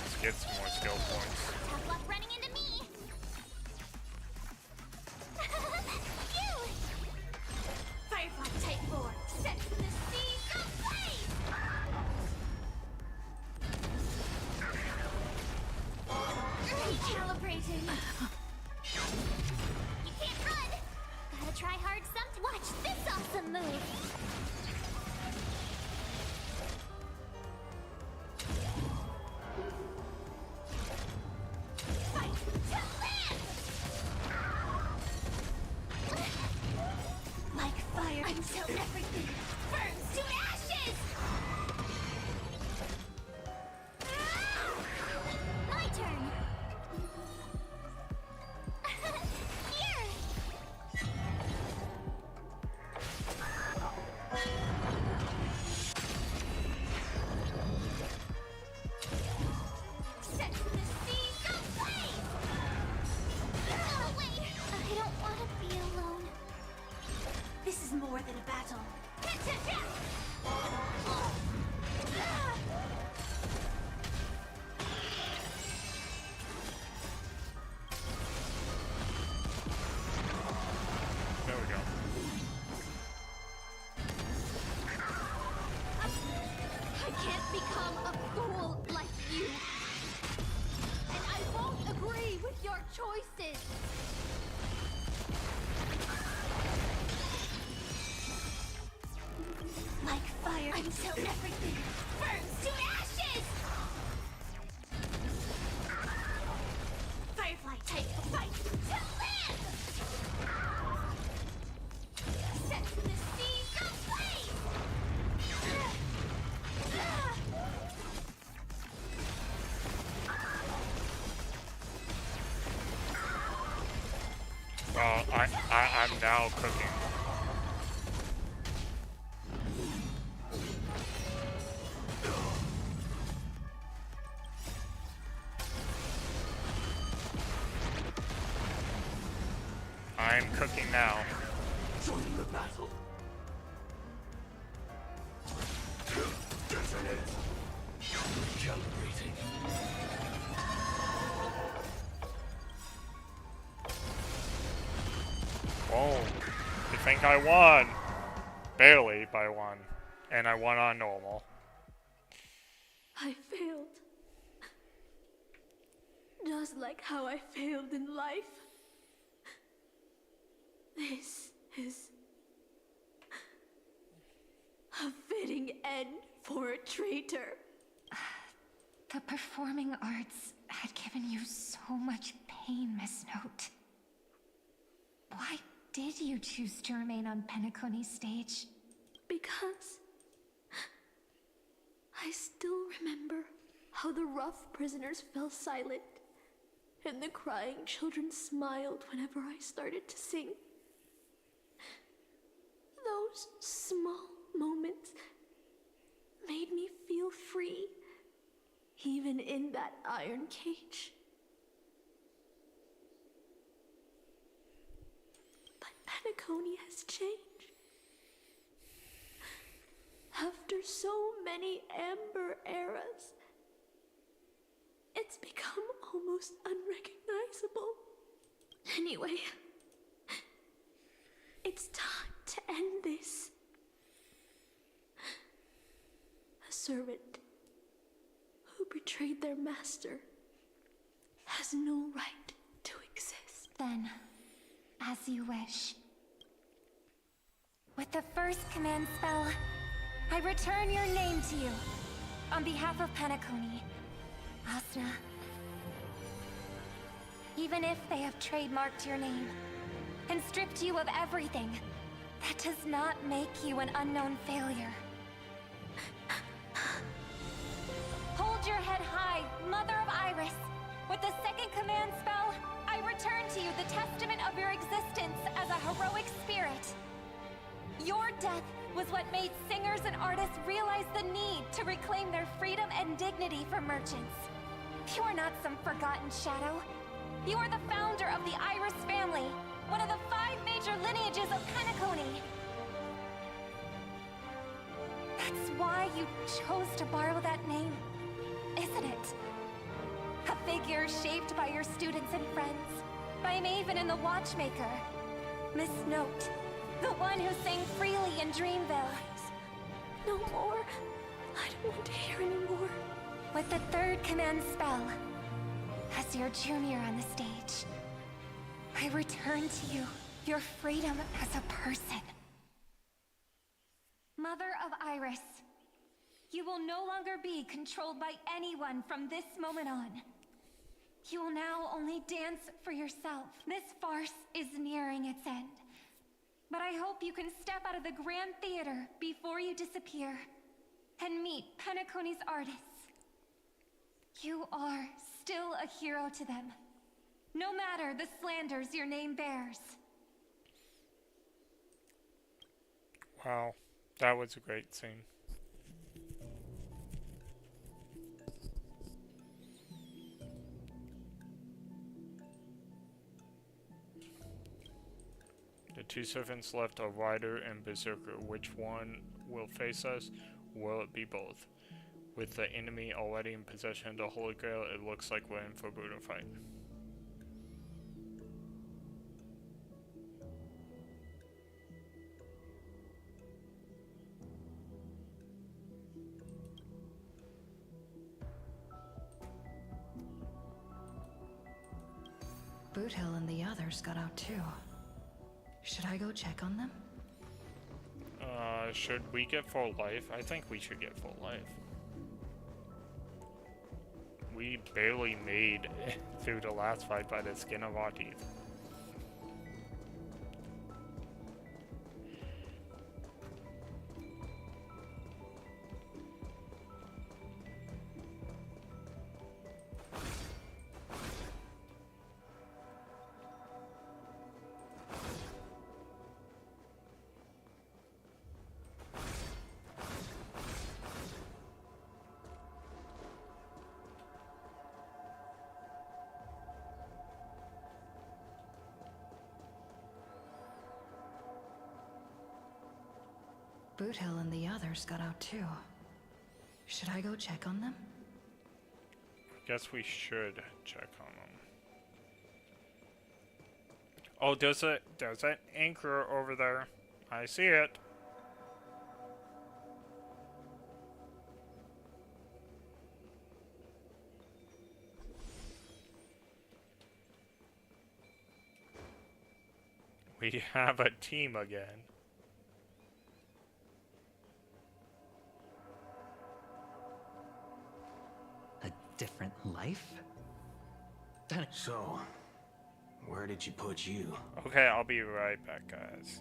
Let's get some more skill points. Tough luck running into me. Phew! Firefly Type 4 set to the seas ablaze! Recalibrating. You can't run. Gotta try hard some. Watch this awesome move. Fight to live! Like fire until everything burns to ashes! My turn! Here! Set to the seas ablaze! Oh, wait! I don't want to be alone. This is more than a battle. There we go. I can't become a fool like you. And I won't agree with your choices. Like fire until everything burns to ashes! Firefly Type fight to live! Set to the seas ablaze! Well, I'm now cooking. I'm cooking now. Joining the battle. Detonate. Recalibrating. Whoa. You think I won? Barely, but I won. And I won on normal. I failed. Just like how I failed in life. This is a fitting end for a traitor. The performing arts had given you so much pain, Miss Note. Why did you choose to remain on Penacony's stage? Because I still remember how the rough prisoners fell silent and the crying children smiled whenever I started to sing. Those small moments made me feel free, even in that iron cage. But Penacony has changed. After so many Amber eras, it's become almost unrecognizable. Anyway, it's time to end this. A servant who betrayed their master has no right to exist. Then, as you wish. With the first command spell, I return your name to you. On behalf of Penacony, Asna. Even if they have trademarked your name and stripped you of everything, that does not make you an unknown failure. Hold your head high, Mother of Iris. With the second command spell, I return to you the testament of your existence as a heroic spirit. Your death was what made singers and artists realize the need to reclaim their freedom and dignity for merchants. You are not some forgotten shadow. You are the founder of the Iris family, one of the 5 major lineages of Penacony. That's why you chose to borrow that name, isn't it? A figure shaped by your students and friends, by Maven and the Watchmaker, Miss Note, the one who sang freely in Dreamville. No more. I don't want to hear anymore. With the third command spell, as your junior on the stage, I return to you your freedom as a person. Mother of Iris, you will no longer be controlled by anyone from this moment on. You will now only dance for yourself. This farce is nearing its end. But I hope you can step out of the Grand Theater before you disappear and meet Penacony's artists. You are still a hero to them, no matter the slanders your name bears. Wow, that was a great scene. The 2 servants left are Rider and Berserker. Which one will face us? Will it be both? With the enemy already in possession of the Holy Grail, it looks like we're in for a brutal fight. Boothill and the others got out too. Should I go check on them? Should we get full life? I think we should get full life. We barely made it through the last fight by the skin of our teeth. Boothill and the others got out too. Should I go check on them? Guess we should check on them. Oh, there's an anchor over there. I see it. We have a team again. A different life? So, where did you put you? Okay, I'll be right back, guys.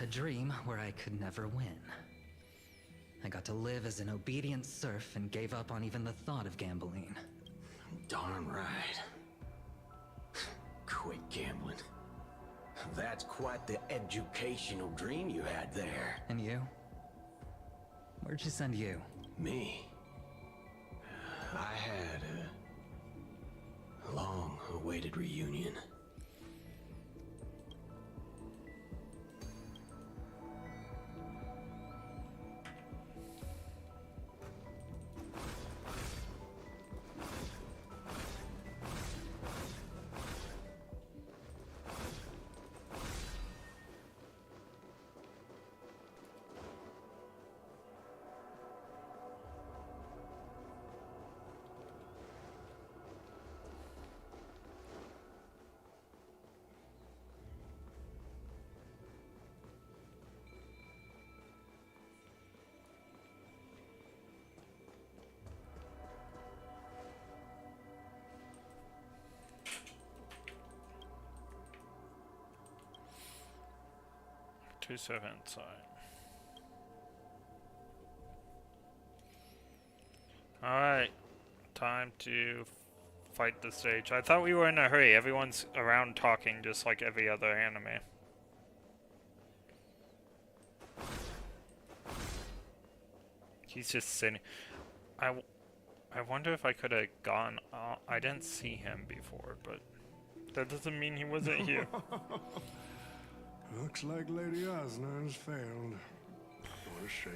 a dream where I could never win. I got to live as an obedient serf and gave up on even the thought of gambling. Darn right. Quit gambling. That's quite the educational dream you had there. And you? Where'd she send you? Me? I had a long-awaited reunion. Two seven sign. Alright. Time to fight the stage. I thought we were in a hurry. Everyone's around talking just like every other anime. He's just sitting. I wonder if I could have gone. I didn't see him before, but that doesn't mean he wasn't here. Looks like Lady Osner has failed. What a shame.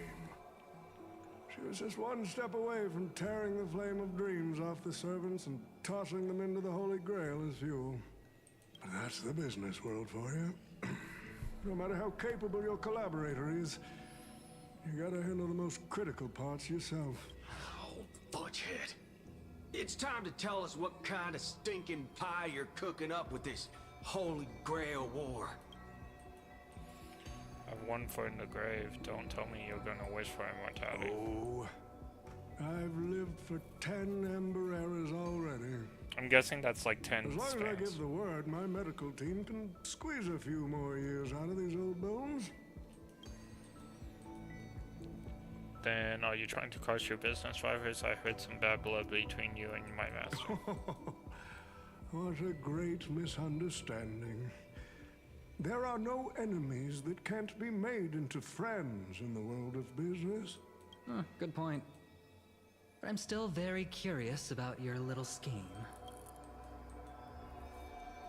She was just one step away from tearing the flame of dreams off the servants and tossing them into the Holy Grail as fuel. That's the business world for you. No matter how capable your collaborator is, you gotta handle the most critical parts yourself. Oh, fudgehead. It's time to tell us what kind of stinking pie you're cooking up with this Holy Grail war. I've one foot in the grave. Don't tell me you're gonna wish for immortality. Oh, I've lived for 10 Ember Eras already. I'm guessing that's like 10 As long as I spans. give the word, my medical team can squeeze a few more years out of these old bones. Then are you trying to crush your business rivals? I heard some bad blood between you and my master. What a great misunderstanding. There are no enemies that can't be made into friends in the world of business. Good point. But I'm still very curious about your little scheme.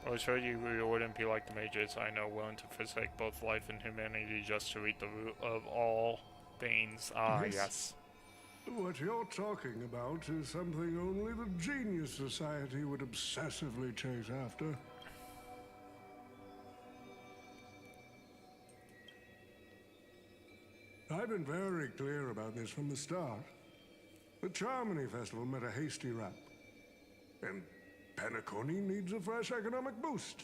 I was sure you wouldn't be like the mages I know, willing to forsake both life and humanity just to reach the root of all things. Ah, yes. What you're talking about is something only the Genius Society would obsessively chase after. I've been very clear about this from the start. The Charmony Festival met a hasty rap. And Penacony needs a fresh economic boost.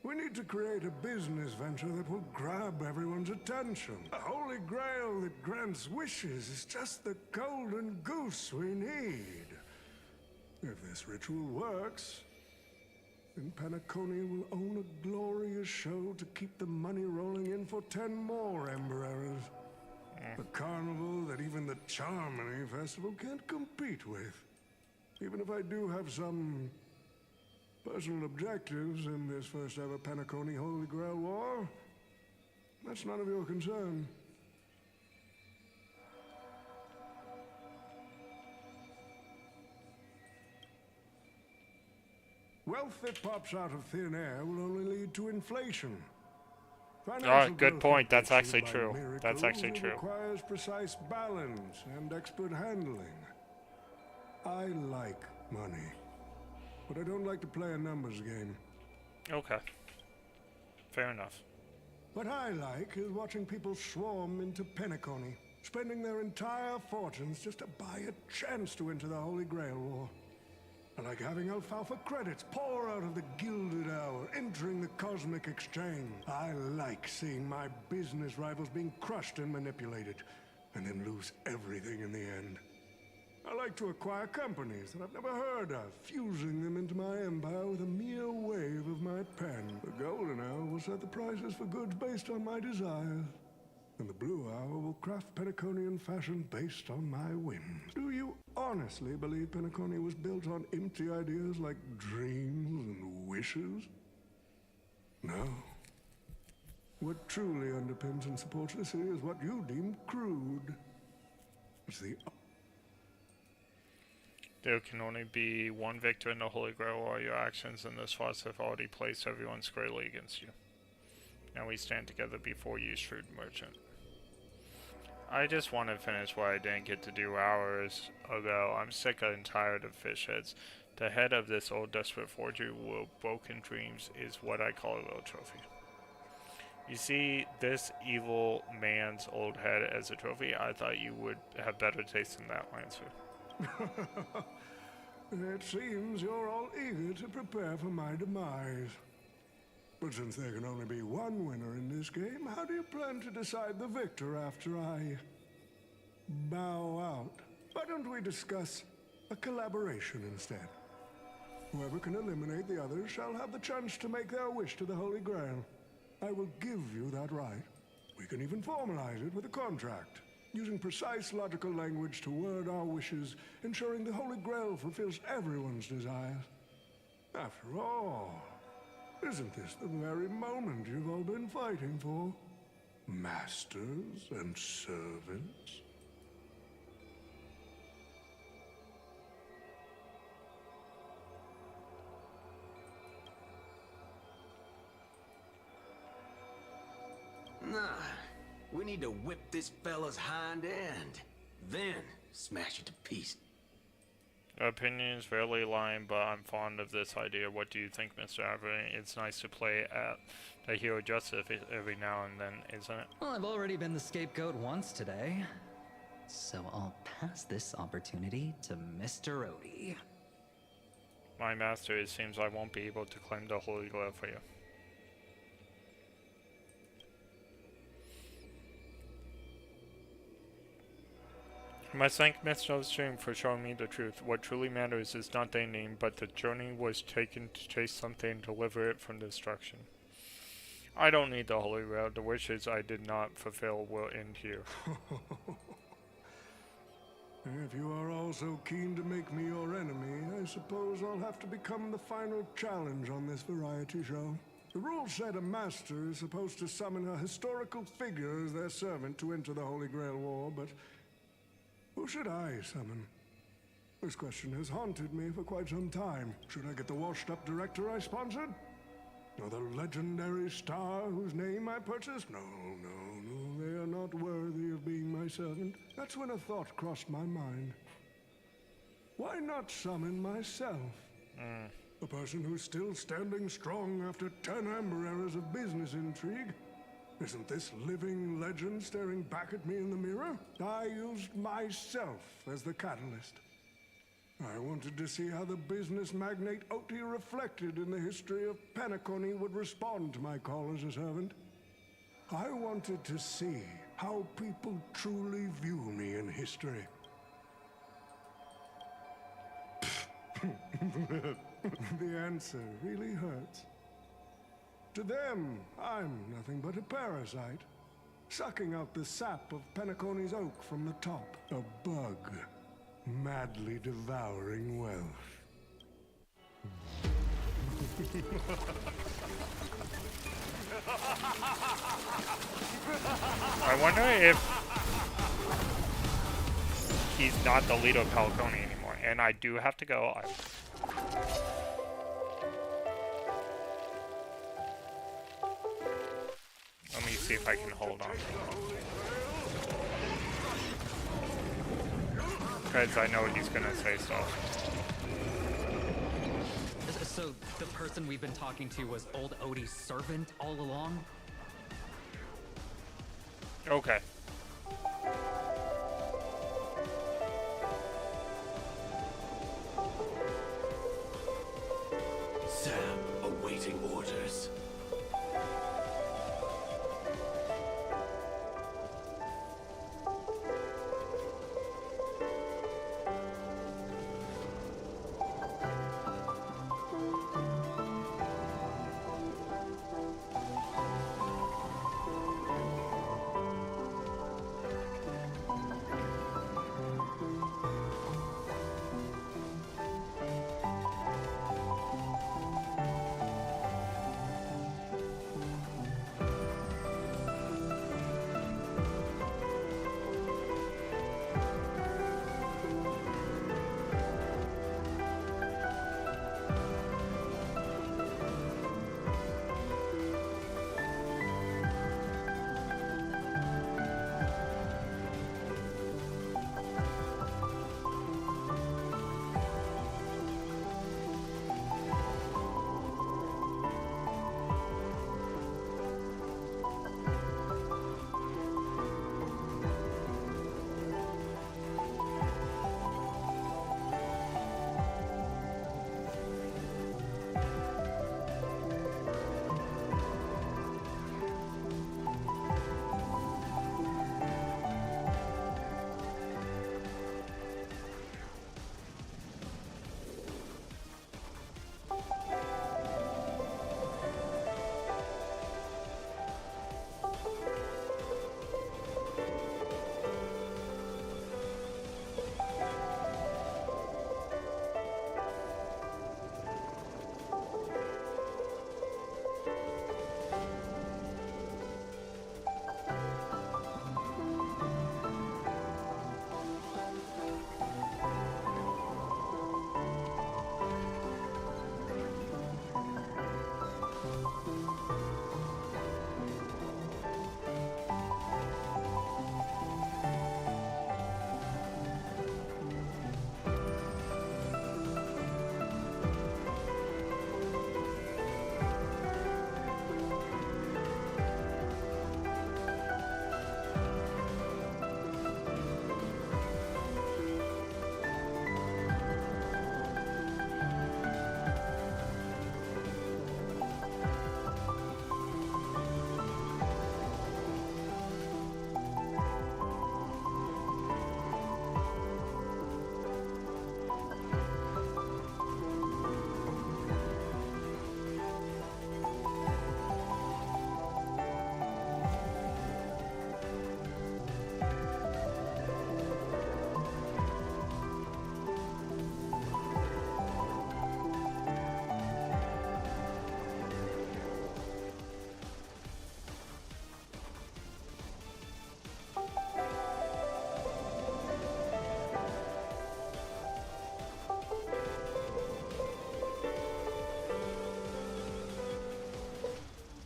We need to create a business venture that will grab everyone's attention. A holy grail that grants wishes is just the golden goose we need. If this ritual works, then Penacony will own a glorious show to keep the money rolling in for 10 more Ember Eras. A carnival that even the Charmony Festival can't compete with. Even if I do have some personal objectives in this first ever Penacony Holy Grail War, that's none of your concern. Wealth that pops out of thin air will only lead to inflation. Financial good growth point. that's That's achieved actually by true. miracles That's actually true. Requires precise balance and expert handling. I like money, but I don't like to play a numbers game. Okay. Fair enough. What I like is watching people swarm into Penacony, spending their entire fortunes just to buy a chance to enter the Holy Grail War. I like having alfalfa credits pour out of the Gilded Hour, entering the Cosmic Exchange. I like seeing my business rivals being crushed and manipulated, and then lose everything in the end. I like to acquire companies that I've never heard of, fusing them into my empire with a mere wave of my pen. The golden hour will set the prices for goods based on my desires, and the blue hour will craft Penaconian fashion based on my whims. Do you honestly believe Penacony was built on empty ideas like dreams and wishes? No. What truly underpins and supports the city is what you deem crude. It's the... There can only be one victor in the Holy Grail, or your actions in this farce have already placed everyone squarely against you. Now we stand together before you, shrewd merchant. I just want to finish what I didn't get to do hours ago. I'm sick and tired of fish heads. The head of this old desperate forger with broken dreams is what I call a little trophy. You see this evil man's old head as a trophy? I thought you would have better taste than that, Lancer. It seems you're all eager to prepare for my demise. But since there can only be one winner in this game, how do you plan to decide the victor after I bow out? Why don't we discuss a collaboration instead? Whoever can eliminate the others shall have the chance to make their wish to the Holy Grail. I will give you that right. We can even formalize it with a contract, using precise logical language to word our wishes, ensuring the Holy Grail fulfills everyone's desires. After all, isn't this the very moment you've all been fighting for? Masters and servants? Nah, we need to whip this fella's hind end, then smash it to pieces. Opinions rarely align, but I'm fond of this idea. What do you think, Mr. Avery? It's nice to play at the hero justice every now and then, isn't it? Well, I've already been the scapegoat once today, so I'll pass this opportunity to Mr. Odie. My master, it seems I won't be able to claim the Holy Grail for you. I must thank Mr. Stream for showing me the truth. What truly matters is not the ending, but the journey was taken to chase something and deliver it from destruction. I don't need the Holy Grail. The wishes I did not fulfill will end here. If you are all so keen to make me your enemy, I suppose I'll have to become the final challenge on this variety show. The rules said a master is supposed to summon a historical figure as their servant to enter the Holy Grail War, but who should I summon? This question has haunted me for quite some time. Should I get the washed-up director I sponsored? Or the legendary star whose name I purchased? No, they are not worthy of being my servant. That's when a thought crossed my mind. Why not summon myself? A person who's still standing strong after 10 amber eras of business intrigue? Isn't this living legend staring back at me in the mirror? I used myself as the catalyst. I wanted to see how the business magnate Oti reflected in the history of Penacony would respond to my call as a servant. I wanted to see how people truly view me in history. The answer really hurts. To them, I'm nothing but a parasite, sucking out the sap of Penacony's oak from the top. A bug, madly devouring wealth. I wonder if he's not the leader of Falcone anymore. And I do have to go. Let me see if I can hold on. Because I know he's gonna say stuff. So the person we've been talking to was old Odie's servant all along? Okay. Sam, awaiting orders.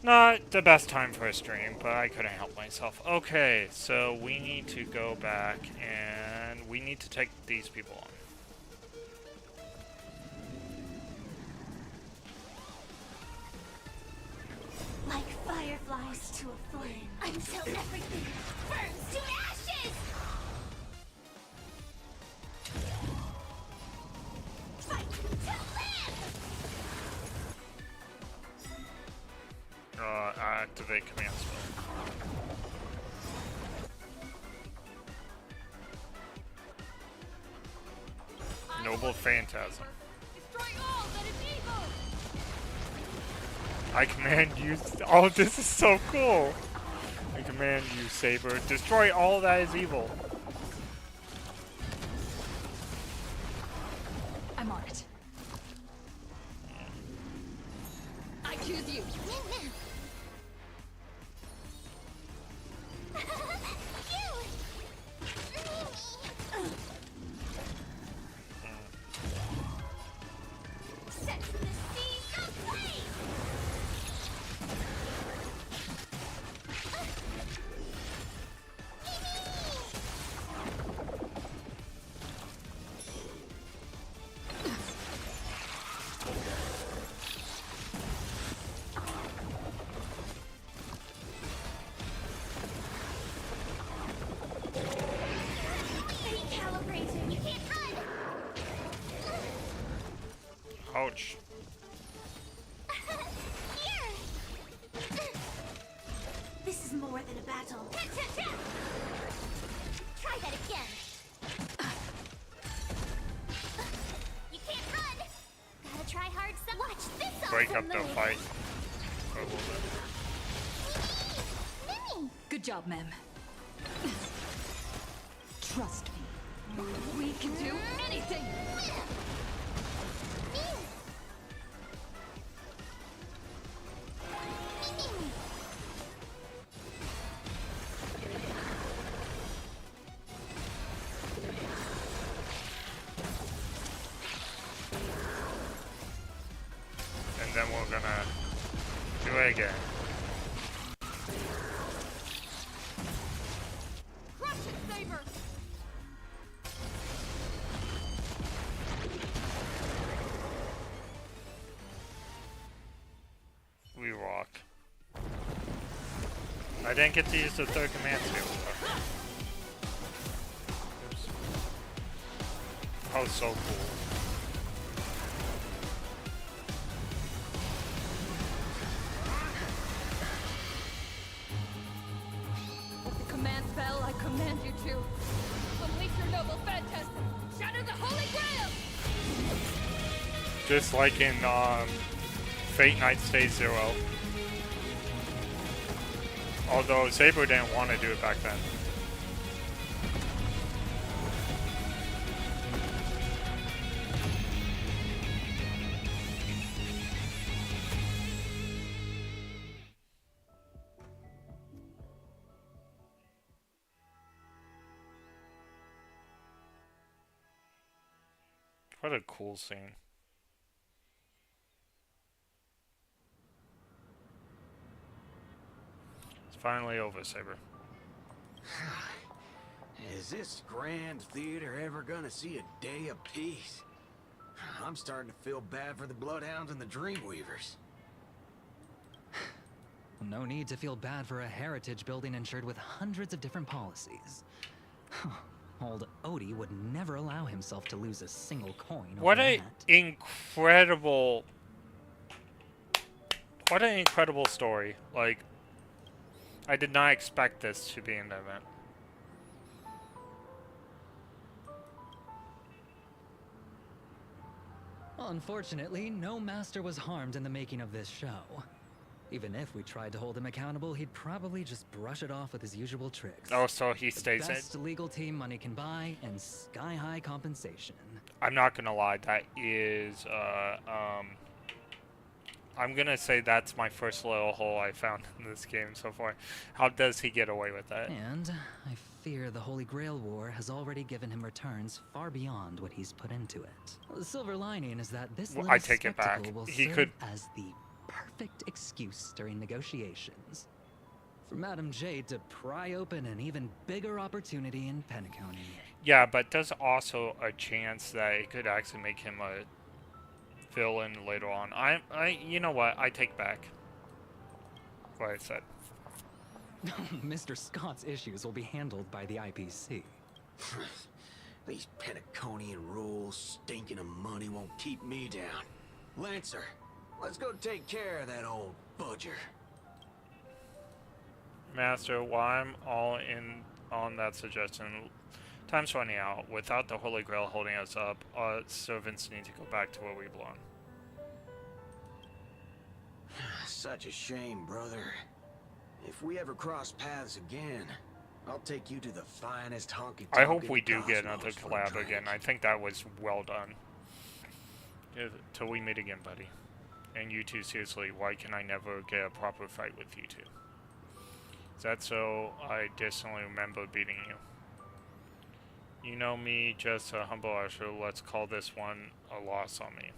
Not the best time for a stream, but I couldn't help myself. Okay, so we need to go back and we need to take these people on. Like fireflies to a flame, until everything burns to ashes! Fight to live! Activate command spell. Noble Phantasm. Destroy all that is evil! I command you. Oh, this is so cool. I command you, Saber. Destroy all that is evil. I'm on it. I choose you. Set the seas aflame! Recalibrating. You can't run. Ouch. Here. This is more than a battle. Try that again. You can't run. Gotta try hard. Watch this. Break awesome up the move. fight for a little bit. Mimi. Good job, Mem. Trust me. We can do anything! And then we're gonna do it again. Crush it, Saber! We rock. I didn't get to use the third command skill. Oops. Oh, so cool. With the command spell, I command you to unleash your noble phantasm! Shatter the Holy Grail! Just like in Fate Night Stage 0. Although Saber didn't want to do it back then. What a cool scene. It's finally over, Saber. Is this grand theater ever gonna see a day of peace? I'm starting to feel bad for the Bloodhounds and the Dreamweavers. No need to feel bad for a heritage building insured with hundreds of different policies. Old Odie would never allow himself to lose a single coin over What a that. incredible... What an incredible story. Like, I did not expect this to be an event. Unfortunately, no master was harmed in the making of this show. Even if we tried to hold him accountable, he'd probably just brush it off with his usual tricks. Oh, so he The stays in. best legal team money can buy, and sky-high compensation. I'm not gonna lie, that is, I'm gonna say that's my first little hole I found in this game so far. How does he get away with that? And I fear the Holy Grail War has already given him returns far beyond what he's put into it. The silver lining is that this Well, little I take it back. spectacle will He serve could- as the perfect excuse during negotiations for Madame Jade to pry open an even bigger opportunity in Penacony. Yeah, but there's also a chance that it could actually make him a villain later on. You know what? I take back what I said. Mr. Scott's issues will be handled by the IPC. These Penaconian rules, stinking of money won't keep me down. Lancer, let's go take care of that old budger. Master, while I'm all in on that suggestion, time's running out. Without the Holy Grail holding us up, our servants need to go back to where we belong. Such a shame, brother. If we ever cross paths again, I'll take you to the finest honky-tonk I hope in we the do get another cosmos for a collab drink. again. I think that was well done. Till we meet again, buddy. And you two, seriously, why can I never get a proper fight with you two? Is that so? I distantly remember beating you. You know me, just a humble usher. Let's call this one a loss on me.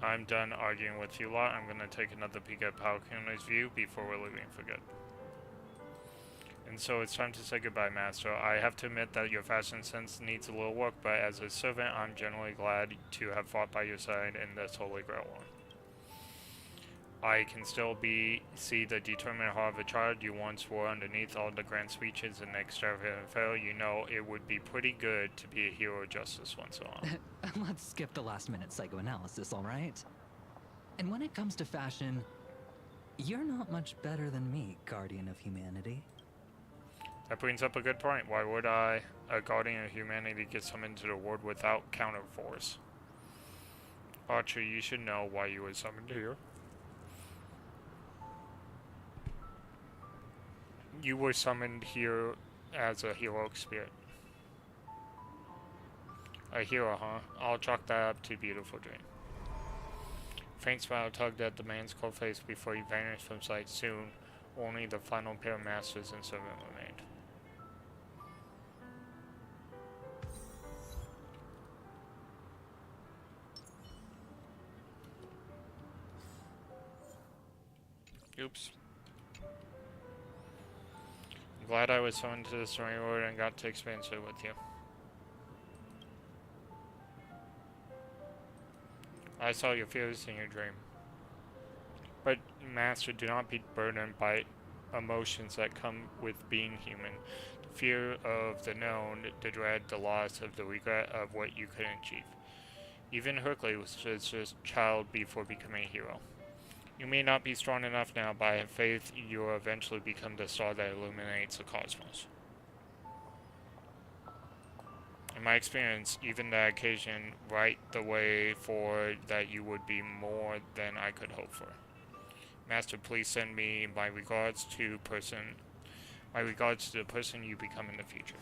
I'm done arguing with you lot. I'm gonna take another peek at Palkuna's view before we're leaving for good. And so it's time to say goodbye, Master. I have to admit that your fashion sense needs a little work, but as a servant, I'm generally glad to have fought by your side in this Holy Grail war. I can still see the determined heart of a child you once wore underneath all the grand speeches and extravagant fare. You know, it would be pretty good to be a hero of justice once in a while. Let's skip the last-minute psychoanalysis, all right? And when it comes to fashion, you're not much better than me, Guardian of Humanity. That brings up a good point. Why would I, a Guardian of Humanity, get summoned to the world without counterforce? Archer, you should know why you were summoned here. You were summoned here as a heroic spirit. A hero, huh? I'll chalk that up to beautiful dream. Faint smile tugged at the man's cold face before he vanished from sight. Soon, only the final pair of masters and servant remained. Oops. I'm glad I was summoned to the story world and got to experience it with you. I saw your fears in your dream. But, Master, do not be burdened by emotions that come with being human. The fear of the known, the dread, the loss of the regret of what you couldn't achieve. Even Hercules was just a child before becoming a hero. You may not be strong enough now, but I have faith you will eventually become the star that illuminates the cosmos. In my experience, even that occasion right the way forward that you would be more than I could hope for. Master, please send me my regards to the person you become in the future.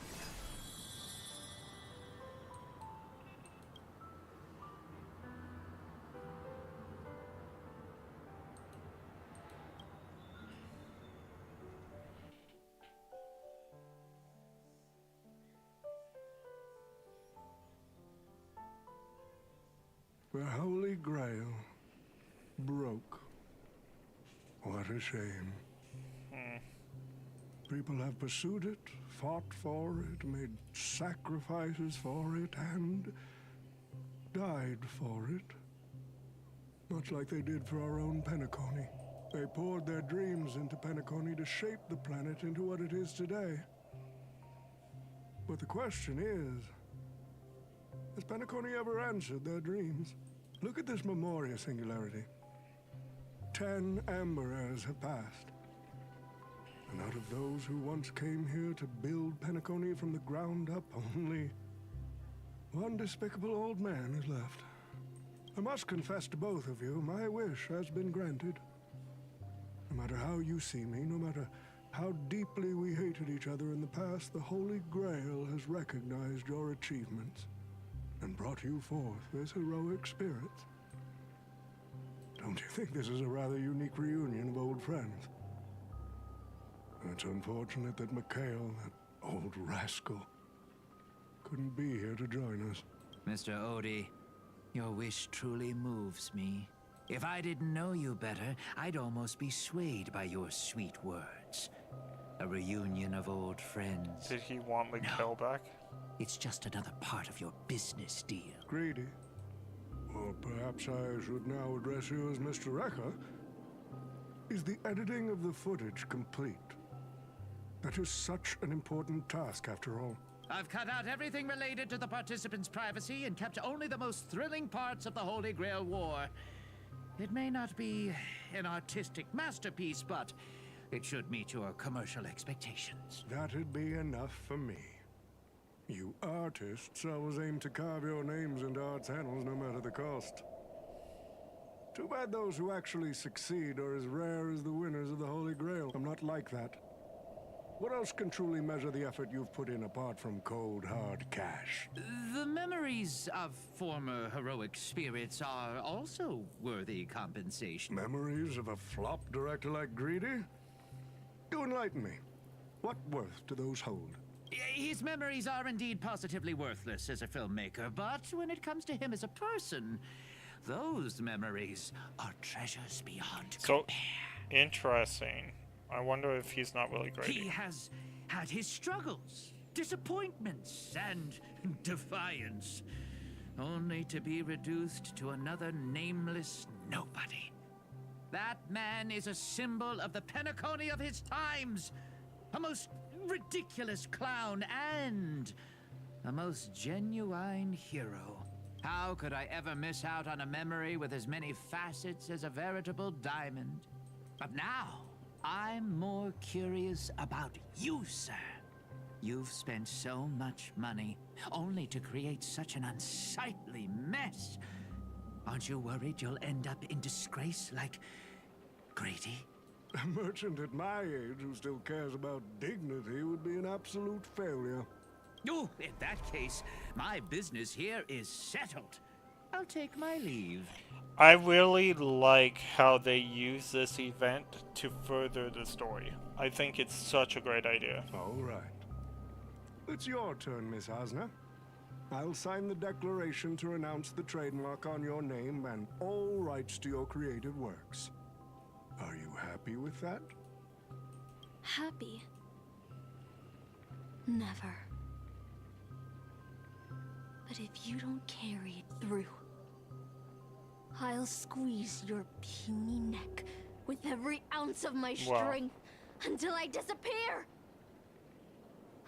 The Holy Grail broke. What a shame. People have pursued it, fought for it, made sacrifices for it, and died for it. Much like they did for our own Penacony. They poured their dreams into Penacony to shape the planet into what it is today. But the question is, has Penacony ever answered their dreams? Look at this Memoria singularity. 10 Amber Heirs have passed. And out of those who once came here to build Penacony from the ground up, only one despicable old man is left. I must confess to both of you, my wish has been granted. No matter how you see me, no matter how deeply we hated each other in the past, the Holy Grail has recognized your achievements and brought you forth as heroic spirits. Don't you think this is a rather unique reunion of old friends? It's unfortunate that Mikhail, that old rascal, couldn't be here to join us. Mr. Odie, your wish truly moves me. If I didn't know you better, I'd almost be swayed by your sweet words. A reunion of old friends. Did he want Mikhail back? It's just another part of your business deal. Greedy. Or perhaps I should now address you as Mr. Recker. Is the editing of the footage complete? That is such an important task, after all. I've cut out everything related to the participants' privacy and kept only the most thrilling parts of the Holy Grail War. It may not be an artistic masterpiece, but it should meet your commercial expectations. That'd be enough for me. You artists always aim to carve your names into art's annals no matter the cost. Too bad those who actually succeed are as rare as the winners of the Holy Grail. I'm not like that. What else can truly measure the effort you've put in apart from cold, hard cash? The memories of former heroic spirits are also worthy compensation. Memories of a flop director like Greedy? You enlighten me. What worth do those hold? His memories are indeed positively worthless as a filmmaker, but when it comes to him as a person, those memories are treasures beyond compare. Interesting. I wonder if he's not really great. He has had his struggles, disappointments, and defiance, only to be reduced to another nameless nobody. That man is a symbol of the Penacony of his times, a most ridiculous clown and a most genuine hero. How could I ever miss out on a memory with as many facets as a veritable diamond? But now, I'm more curious about you, sir. You've spent so much money, only to create such an unsightly mess. Aren't you worried you'll end up in disgrace like Grady? A merchant at my age who still cares about dignity would be an absolute failure. Oh, in that case, my business here is settled. I'll take my leave. I really like how they use this event to further the story. I think it's such a great idea. All right. It's your turn, Miss Osner. I'll sign the declaration to renounce the trademark on your name and all rights to your creative works. Are you happy with that? Happy? Never. But if you don't carry it through, I'll squeeze your puny neck with every ounce of my strength until I disappear.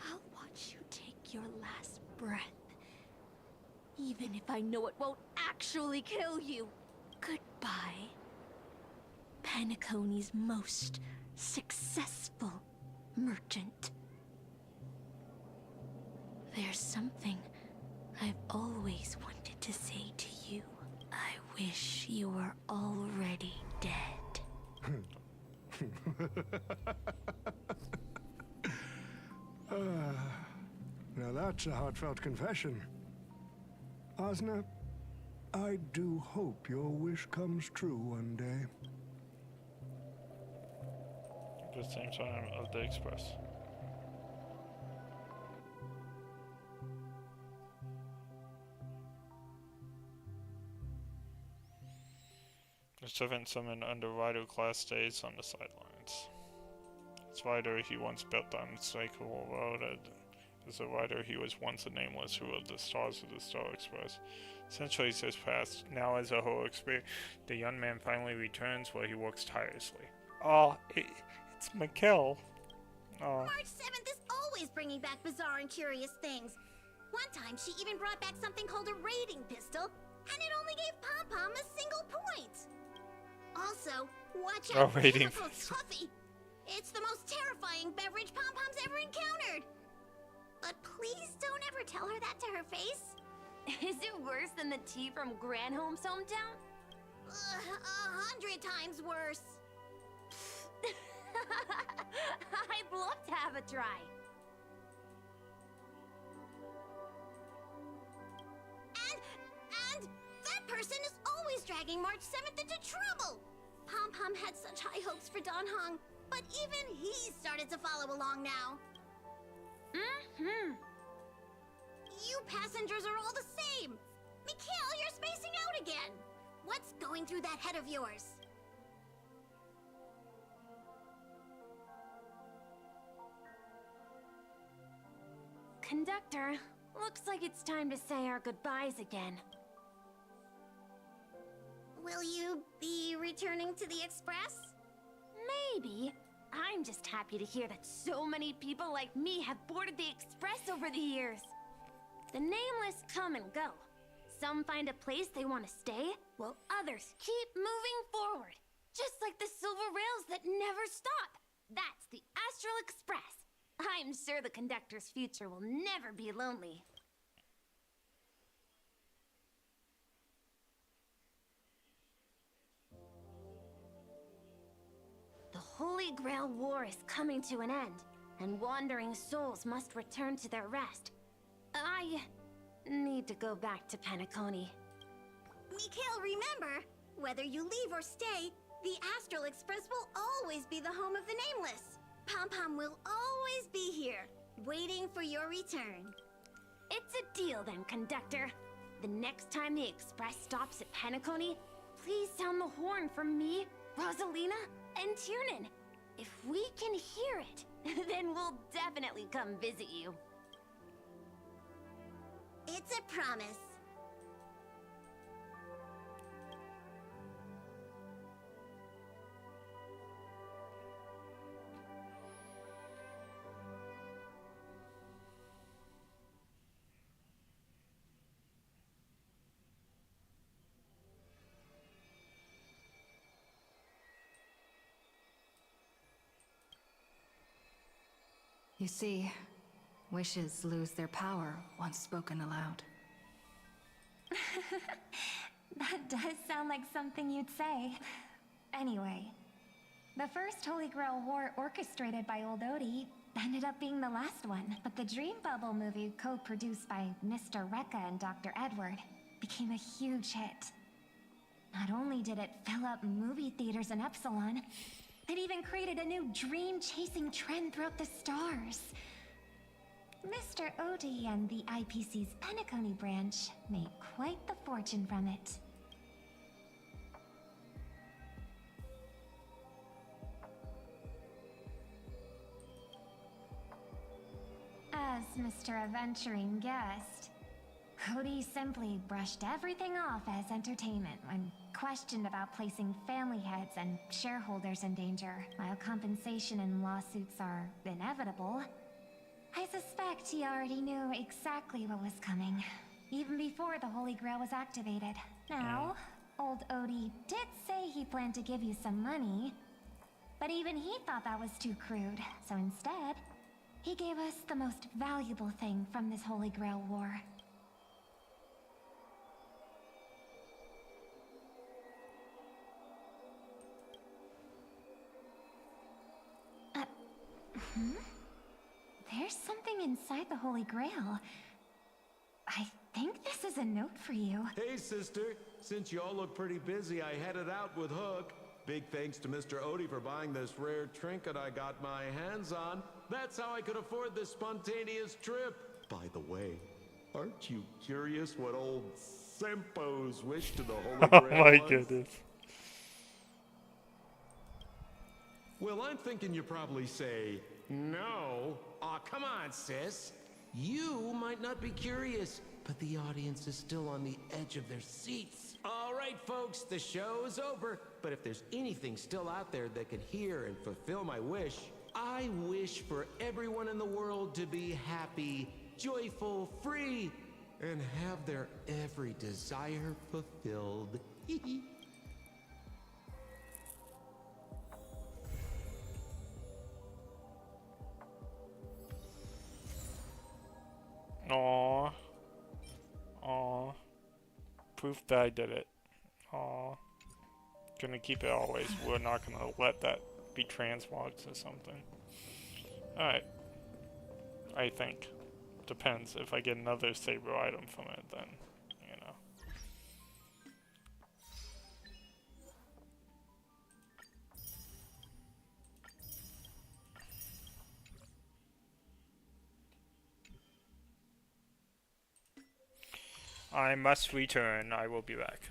I'll watch you take your last breath, even if I know it won't actually kill you. Goodbye, Penacony's most successful merchant. There's something I've always wanted to say to you. I wish you were already dead. Now that's a heartfelt confession. Osner, I do hope your wish comes true one day. At the same time of the Express. The servant summoned under Rider class stays on the sidelines. As Rider, he once built the unmistakable road. As a rider, he was once a nameless who rode the stars of the Star Express. Centuries has passed. Now, as a whole experience, the young man finally returns where he works tirelessly. Oh, it's Mikhail. Oh. March 7th is always bringing back bizarre and curious things. One time, she even brought back something called a raiding pistol, and it only gave Pom-Pom a single point. Also, watch out for Chemical's coffee. It's the most terrifying beverage Pom-Pom's ever encountered. But please don't ever tell her that to her face. Is it worse than the tea from Granholm's hometown? 100 times worse. I'd love to have a try. And that person is always dragging March 7th into trouble. Pom-Pom had such high hopes for Dan Heng, but even he started to follow along now. You passengers are all the same. Mikhail, you're spacing out again. What's going through that that head of yours. Conductor, looks like it's time to say our goodbyes again. Will you be returning to the Express? Maybe. I'm just happy to hear that so many people like me have boarded the Express over the years. The nameless come and go. Some find a place they want to stay, while others keep moving forward. Just like the silver rails that never stop. That's the Astral Express. I'm sure the conductor's future will never be lonely. The Holy Grail War is coming to an end, and wandering souls must return to their rest. I need to go back to Penacony. Mikhail, remember, whether you leave or stay, the Astral Express will always be the home of the Nameless. Pom-Pom will always be here, waiting for your return. It's a deal then, conductor. The next time the Express stops at Penacony, please sound the horn for me, Rosalina, and Tiernan. If we can hear it, then we'll definitely come visit you. It's a promise. You see, wishes lose their power once spoken aloud. That does sound like something you'd say. Anyway, the first Holy Grail War orchestrated by Old Odie ended up being the last one, but the Dream Bubble movie co-produced by Mr. Rekka and Dr. Edward became a huge hit. Not only did it fill up movie theaters in Epsilon, it even created a new dream-chasing trend throughout the stars. Mr. Odie and the IPC's Penacony branch made quite the fortune from it. As Mr. Adventuring guessed, Odie simply brushed everything off as entertainment when questioned about placing family heads and shareholders in danger. While compensation and lawsuits are inevitable, I suspect he already knew exactly what was coming, even before the Holy Grail was activated. Now, old Odie did say he planned to give you some money, but even he thought that was too crude, so instead, he gave us the most valuable thing from this Holy Grail War. There's something inside the Holy Grail. I think this is a note for you. Hey, sister. Since you all look pretty busy, I headed out with Hook. Big thanks to Mr. Odie for buying this rare trinket I got my hands on. That's how I could afford this spontaneous trip. By the way, aren't you curious what old Sempo's wish to the Holy Grail Oh my was? goodness. Well, I'm thinking you probably say, no. Aw, come on, sis. You might not be curious, but the audience is still on the edge of their seats. All right, folks, the show's over. But if there's anything still out there that can hear and fulfill my wish, I wish for everyone in the world to be happy, joyful, free, and have their every desire fulfilled. Aww. Aww. Proof that I did it. Aww. Gonna keep it always. We're not gonna let that be transmogged to something. Alright. I think. Depends. If I get another saber item from it, then, you know. I must return. I will be back.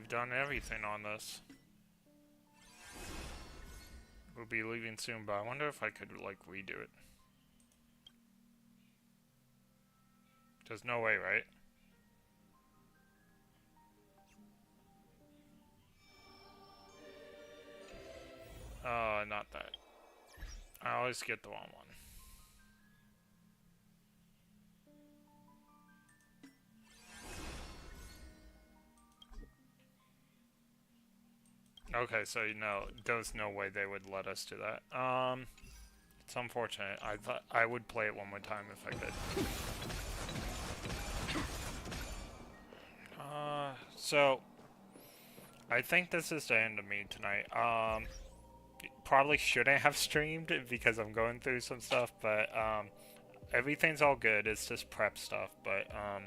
We've done everything on this. We'll be leaving soon, but I wonder if I could, like, redo it. There's no way, right? Not that. I always get the wrong one. Okay, so there's no way they would let us do that. It's unfortunate. I thought I would play it one more time if I could. So I think this is the end of me tonight. Probably shouldn't have streamed because I'm going through some stuff, but everything's all good. It's just prep stuff, but I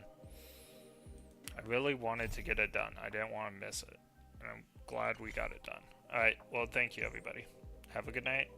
really wanted to get it done. I didn't want to miss it, and I'm glad we got it done. All right, well, thank you, everybody. Have a good night.